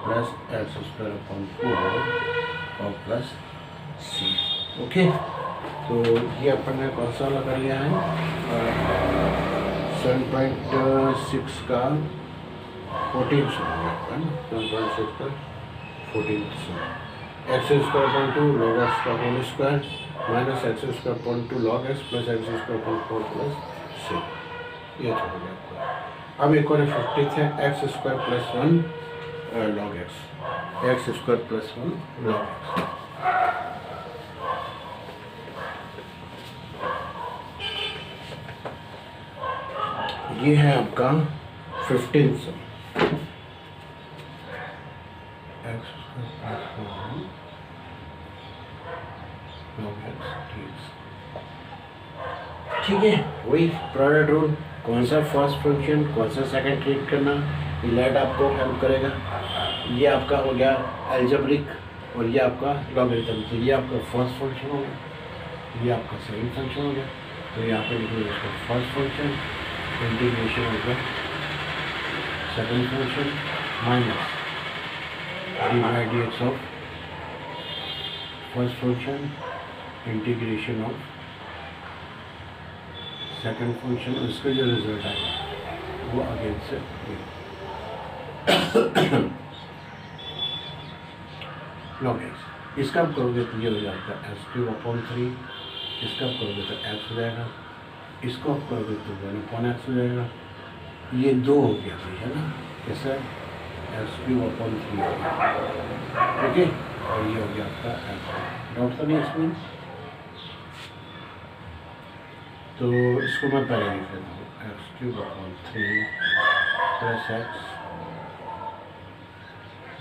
plus x square upon 4 और प्लस c। ओके, तो ये अपन ने कौन सा वाला कर लिया है 7.6 का 14 है ना, 7.6 का 14 x square upon 2 log x का whole square minus x square upon 2 log x plus x square upon 4 plus c, ये तो हो गया आपका। अब एक और 50 है x square plus 1 log x, x square plus 1 log x। ये है आपका 15 सम एक्स ठीक है, वही प्रोडक्ट रूल, कौन सा फर्स्ट फंक्शन कौन सा सेकंड ट्रीट करना, ये लेट आपको हेल्प करेगा। ये आपका हो गया एल्जेब्रिक और ये आपका लॉगरिथम, तो ये आपका फर्स्ट फंक्शन हो गया, ये आपका सेकंड फंक्शन हो गया, तो यहाँ पे लिख लीजिए इसका फर्स्ट फंक्शन इंटीग्रेशन हो गया second function minus dx of first function integration of second function, उसका जो रिजल्ट आएगा वो अगेन से log x, इसका आप करोगे तो ये हो जाएगा x³ 3, इसका आप करोगे तो x हो जाएगा, इसको आप करोगे तो 1/x हो जाएगा, ये 2 हो गया भाई है ना, कैसा x³ 3 हो गया, ठीक है, और ये हो गया आपका x। डाउट तो नहीं इसमें, तो इसको मैं पहले लिख लेता हूँ x³ 3 plus x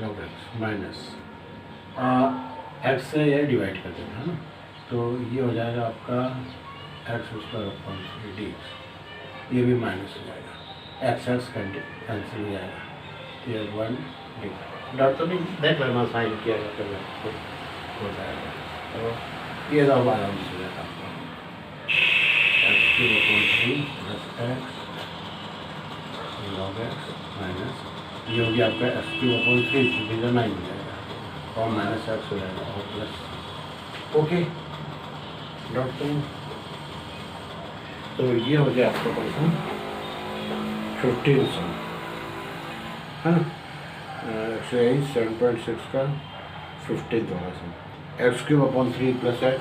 log x minus x से ये डिवाइड कर देना है ना, तो ये हो जाएगा आपका x² 3 dx, ये भी माइनस हो जाएगा, x कैंसिल हो जाएगा, ये 1 dx। डर तो नहीं, देख लेना साइन किया जाता है हो जाएगा, तो ये तो आराम से हो जाएगा आपका x³ 3 plus x log x minus ये हो गया आपका x³ 3 डिवीजन 9 हो जाएगा और माइनस x हो जाएगा और प्लस। ओके डॉट करूँ तो ये हो गया आपका कौन सा 15 सम है ना, एक्सरसाइज 7.6 का 15 वाला सम, x³ 3 plus x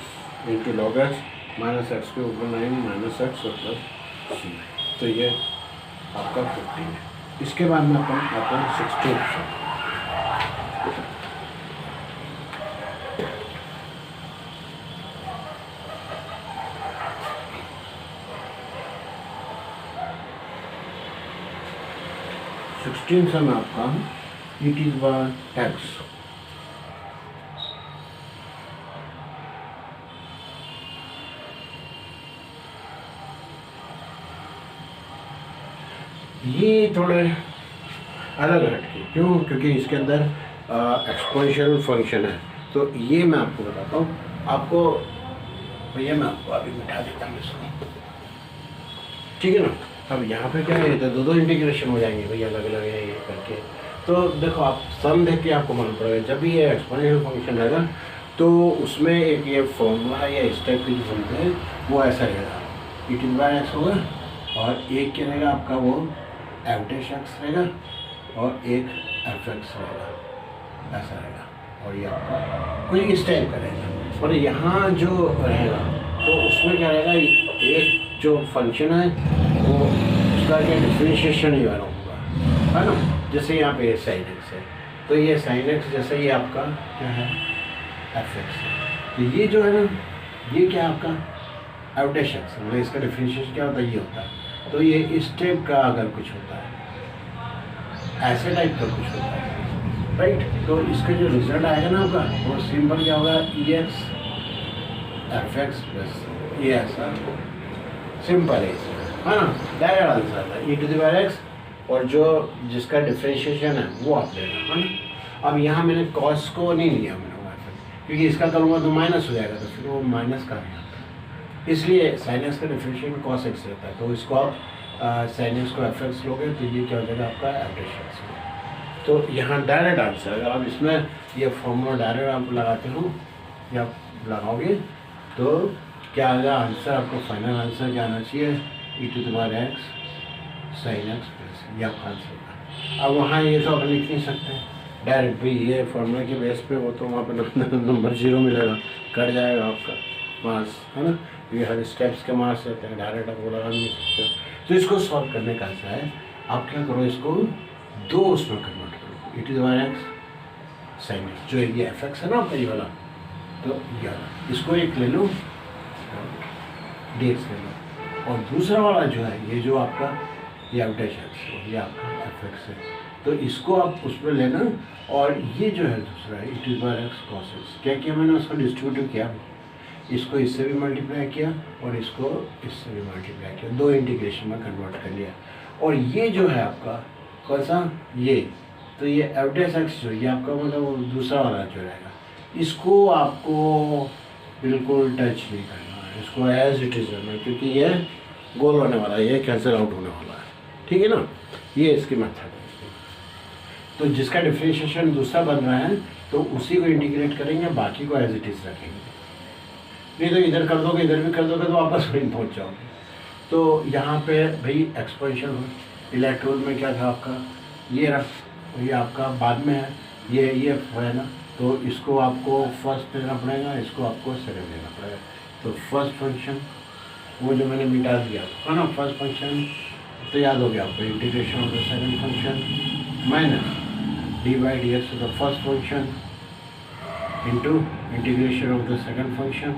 into log x minus x³ 9 minus x और प्लस c, तो ये आपका 15 है। इसके बाद में अपन आते हैं 16 16 में आपका e⁻x ये थोड़े अलग हटके, क्यों, क्योंकि इसके अंदर एक्सपोनेंशियल फंक्शन है, तो ये मैं आपको बताता हूँ, आपको भैया मैं आपको अभी मिटा देता हूँ इसको, ठीक है ना। अब यहाँ पे क्या है, तो दो इंटीग्रेशन हो जाएंगे भैया अलग अलग है ये करके, तो देखो आप सम देख के आपको मालूम पड़ेगा, जब भी ये एक्सपोनेंशियल फंक्शन रहेगा तो उसमें एक ये फॉर्मूला है या इस टाइप की जो फंक्शन है वो ऐसा रहेगा, e⁻x होगा और एक क्या रहेगा आपका वो एवरेज एक्स रहेगा और एक एफ एक्स रहेगा, ऐसा रहेगा। और ये आपका कुछ इस टाइप का रहेगा। और यहाँ जो रहेगा तो उसमें क्या रहेगा, एक जो फंक्शन है वो उसका क्या डिफ्रेंशिएशन ही वाला होगा, है ना। जैसे यहाँ पे साइन एक्स है तो ये साइन एक्स जैसे ये आपका क्या है एफ एक्स है, तो ये जो है ना ये क्या है आपका एवरेज एक्स, मतलब इसका डिफ्रेंशिएशन क्या होता है, ये होता है। तो ये इस टाइप का अगर कुछ होता है, ऐसे टाइप का कुछ होता है, राइट, तो इसका जो रिजल्ट आएगा ना आपका वो सिंपल क्या होगा, ई एक्स एफ एक्स प्लस ये ऐसा सिंपल है ना, डायरेक्ट आंसर आता है e to the power x. और जो जिसका डिफ्रेंशिएशन है वो आप लेना, है ना। अब यहाँ मैंने कॉस को नहीं लिया मैंने क्योंकि इसका करूँगा तो माइनस हो जाएगा, तो फिर वो माइनस का है, इसलिए साइन एक्स का डिफ्रेंशिएशन कॉस एक्स रहता है। तो इसको आप साइन एक्स को एफ एक्स लोगे तो ये क्या हो जाएगा आपका एवरेज एक्स। तो यहाँ डायरेक्ट आंसर, अगर आप इसमें ये फॉर्मूला डायरेक्ट आप लगाते हो या आप लगाओगे तो क्या आएगा आंसर, आपको फाइनल आंसर क्या आना चाहिए, e to the power x sine x plus, ये आपका आंसर होगा। अब वहाँ ये तो आप लिख नहीं सकते डायरेक्ट भी, ये फॉर्मूला के बेस पे वो तो वहाँ पे नंबर 0 मिलेगा, कट जाएगा आपका मार्क्स, है ना। ये हर स्टेप्स के मार्क्स रहते हैं, डायरेक्ट आप वो लगा नहीं सकते। तो इसको सॉल्व करने का ऐसा है, आप क्या करो, इसको दो उसमें कन्वर्ट करो, e to the power x sine x, जो ये एफ एक्स है ना आपका ये वाला, तो ये इसको एक ले लो डी एक्स ले लो, और दूसरा वाला जो है ये जो आपका ये एवरेज एक्स, ये आपका एफ एक्स है, तो इसको आप उसमें लेना। और ये जो है दूसरा है e to the power x cos x, क्या किया मैंने उसको डिस्ट्रीब्यूटिव किया, इसको इससे भी मल्टीप्लाई किया और इसको इससे भी मल्टीप्लाई किया, दो इंटीग्रेशन में कन्वर्ट कर लिया। और ये जो है आपका कौन सा, ये तो ये एवरेज एक्स जो ये आपका मतलब दूसरा वाला जो रहेगा, इसको आपको बिल्कुल टच नहीं करना है, इसको एज इट इज़ रहना है, क्योंकि ये गोल होने वाला है, ये कैंसिल आउट होने वाला है, ठीक है ना। ये इसकी मेथड है। तो जिसका डिफ्रेंशिएशन दूसरा बन रहा है तो उसी को इंटीग्रेट करेंगे, बाकी को एज इट इज़ रखेंगे। नहीं तो इधर कर दोगे इधर भी कर दोगे तो वापस वहीं पहुँच जाओगे। तो यहाँ पे भाई एक्सपेंशन इलेक्ट्रोड में क्या था आपका, ये रहा, ये आपका बाद में है, ये है ना, तो इसको आपको फर्स्ट लेना पड़ेगा, इसको आपको सेकंड लेना पड़ेगा। तो फर्स्ट फंक्शन वो जो मैंने मिटा दिया है ना, फर्स्ट फंक्शन तो याद हो गया आपको, integration of the second function minus d by d x the first function into integration of the second function,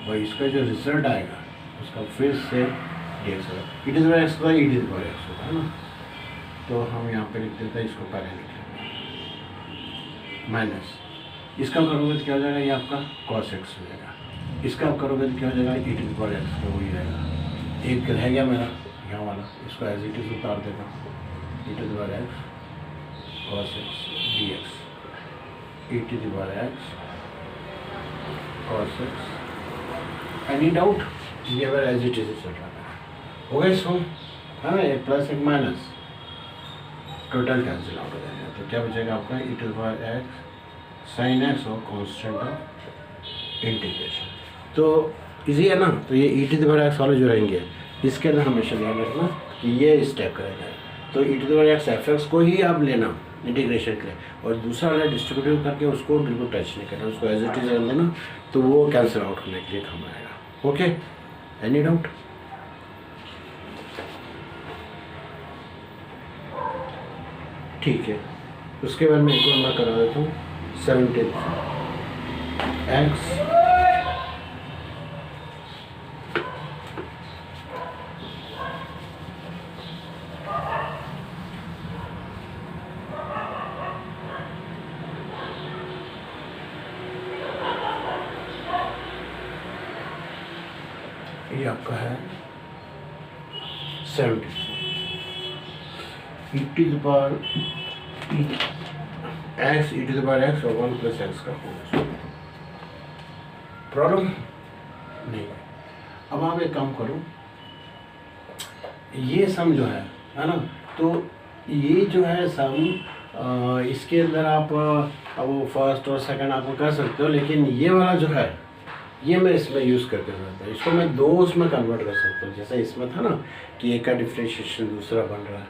और इसका जो रिजल्ट आएगा उसका फिर से डी एक्स होगा, ई टू द पावर एक्स होगा, ई टू द पावर एक्स होगा, है ना। तो हम यहाँ पे लिख देते हैं, इसको पहले लिख लेते हैं माइनस, इसका करोगे तो क्या हो जाएगा, ये आपका कॉस एक्स हो जाएगा, इसका आप करोगे तो क्या हो जाएगा, ई टू द पावर एक्स का वही रहेगा। एक रह गया मेरा यहाँ वाला, इसको एज इट इज उतार देगा, e to the power x cos x d x, e to the power x cos x. Any doubt, ये अगर एज इट इज चल रहा है, हो गया इसको, है ना, एक प्लस एक माइनस टोटल कैंसिल आउट हो जाएगा। तो क्या बचेगा आपका, e to the power x sine x और कॉन्स्टेंट ऑफ इंटीग्रेशन। तो इजी है ना। तो ये e to the power x वाले जो रहेंगे इसके अंदर हमेशा ध्यान रखना कि ये स्टेप करेगा, तो e to the power x f x को ही आप लेना इंटीग्रेशन के लिए, और दूसरा वाला डिस्ट्रीब्यूटिव करके उसको बिल्कुल टच नहीं करना, उसको एज इट इज रहने देना, तो वो कैंसिल आउट होने के लिए काम आएगा। Okay, any doubt? ठीक है, उसके बाद मैं एक और मैं करा देता हूँ 17 एक्स ये आपका है 70 e to the power x e to the power x और 1 प्लस एक्स का होगा। प्रॉब्लम नहीं है। अब आप एक काम करो, ये सम जो है ना, तो ये जो है सम इसके अंदर आप वो फर्स्ट और सेकंड आप कर सकते हो, लेकिन ये वाला जो है ये मैं इसमें यूज़ करके सकता हूँ। इसको मैं दो उसमें कन्वर्ट कर सकता हूँ। जैसे इसमें था ना कि एक का डिफ्रेंशिएशन दूसरा बन रहा है,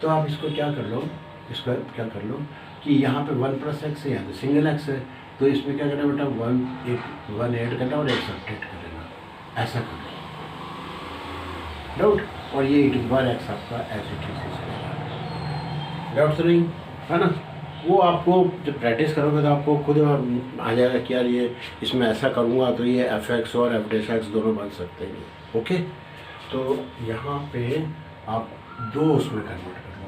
तो आप इसको क्या कर लो, इसका क्या कर लो कि यहाँ पे 1 + x है, यहाँ तो सिंगल x है, तो इसमें क्या करना बेटा, वन ऐड करना और एक सब्ट्रैक्ट कर देना, ऐसा कर लो, डाउट। और ये e⁻x आपका एज इट इज डाउट तो नहीं है ना। वो आपको जब प्रैक्टिस करोगे तो आपको खुद आ जाएगा कि यार ये इसमें ऐसा करूँगा तो ये f(x) और f'(x) दोनों बन सकते हैं। ओके, तो यहाँ पे आप दो उसमें कन्वर्ट कर लो,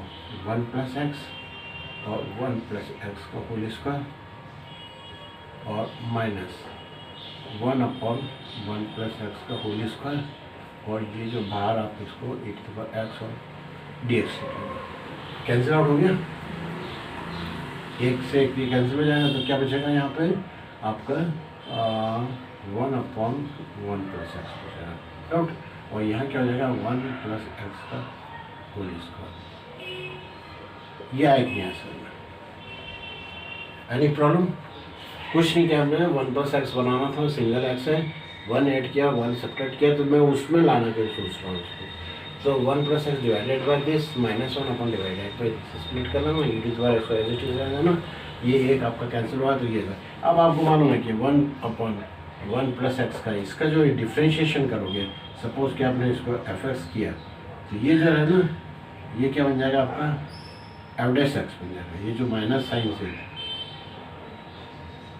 1 + x और 1 + x का होल स्क्वायर और माइनस 1/1 + x का होल स्क्वायर, और ये जो बाहर आप इसको e⁻x और dx कैंसिल आउट हो गया, एक से एक भी कैंसिल हो जाएगा, तो क्या बचेगा यहाँ पे आपका 1/1 + x बचेगा, डाउट। और यहाँ क्या हो जाएगा 1 + x का होल स्क्वायर। ये आएगी यहाँ से एनी प्रॉब्लम, कुछ नहीं किया हमने, 1 + x बनाना था, सिंगल x है, 1 ऐड किया, 1 सब्ट्रैक्ट किया, तो मैं उसमें लाने के सोच रहा हूँ उसको। तो 1 + x divided by this -1 divided by this split कर लेना, e⁻x एज इट इज रहेगा ना, ये एक आपका कैंसिल हुआ तो ये था। अब आपको मालूम है कि 1/1 + x का इसका जो डिफ्रेंशिएशन करोगे, सपोज कि आपने इसको f(x) किया, तो ये जो है ना, ये क्या बन जाएगा आपका f'(x) बन जाएगा, ये जो माइनस साइन से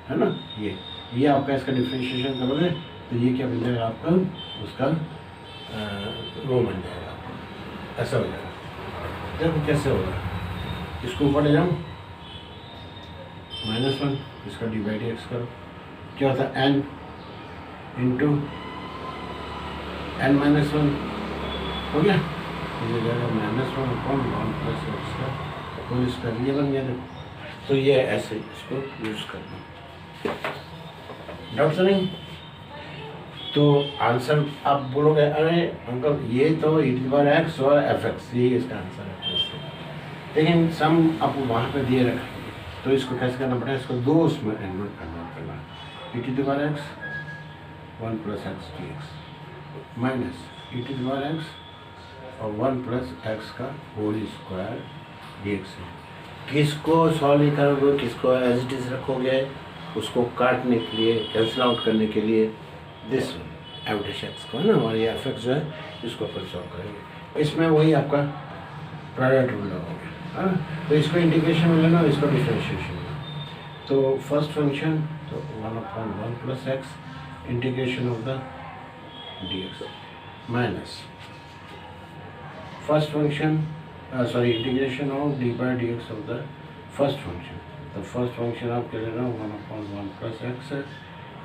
है ना, ये आपका इसका डिफ्रेंशिएशन करोगे तो ये क्या बन जाएगा आपका, उसका वो बन जाएगा, ऐसा हो जाएगा। देखो कैसे होगा, इसको ऊपर ले जाओ, -1, इसका d/x करो, क्या होता है n × n-1 हो गया, ये जाएगा -1/1 + x का होल स्क्वायर, ये बन गया। देखो, तो ये ऐसे इसको यूज़ करना, डाउट तो नहीं। तो आंसर आप बोलोगे अरे अंकल ये तो e⁻x और f(x) ये इसका आंसर है, लेकिन सम आप वहाँ पे दिए रखेंगे, तो इसको कैसे करना पड़ेगा, इसको दो उसमें कन्वर्ट करना, e⁻x 1 + x dx minus e⁻x और 1 + x का होल स्क्वायर dx है। किसको सॉल्व करोगे, किसको एज इट इज रखोगे, उसको काटने के लिए, कैंसिल आउट करने के लिए दिस f'(x) को है ना, और ये f(x) जो है इसको फिर सॉल्व करेंगे। इसमें वही आपका प्रोडक्ट रूल लगाओगे, है ना। तो इसको इंटीग्रेशन में लेना, इसको डिफरेंशिएशन में। तो फर्स्ट फंक्शन तो 1/1 + x integration of the dx minus first function integration of d/dx of the first function. तो फर्स्ट फंक्शन आप क्या लेना, 1/1 + x है,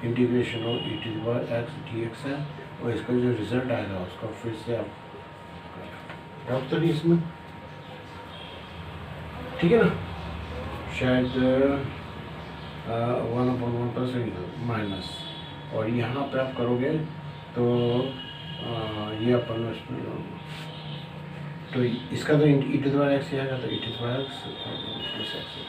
इंटीग्रेशन ऑफ e⁻x dx है, और इसका जो रिजल्ट आएगा उसका फिर से आप डाउट तो नहीं इसमें, ठीक है ना। शायद 1/1 + माइनस, और यहाँ पे आप करोगे तो ये अपन इसमें, तो इसका तो e⁻x आएगा, तो e⁻x + x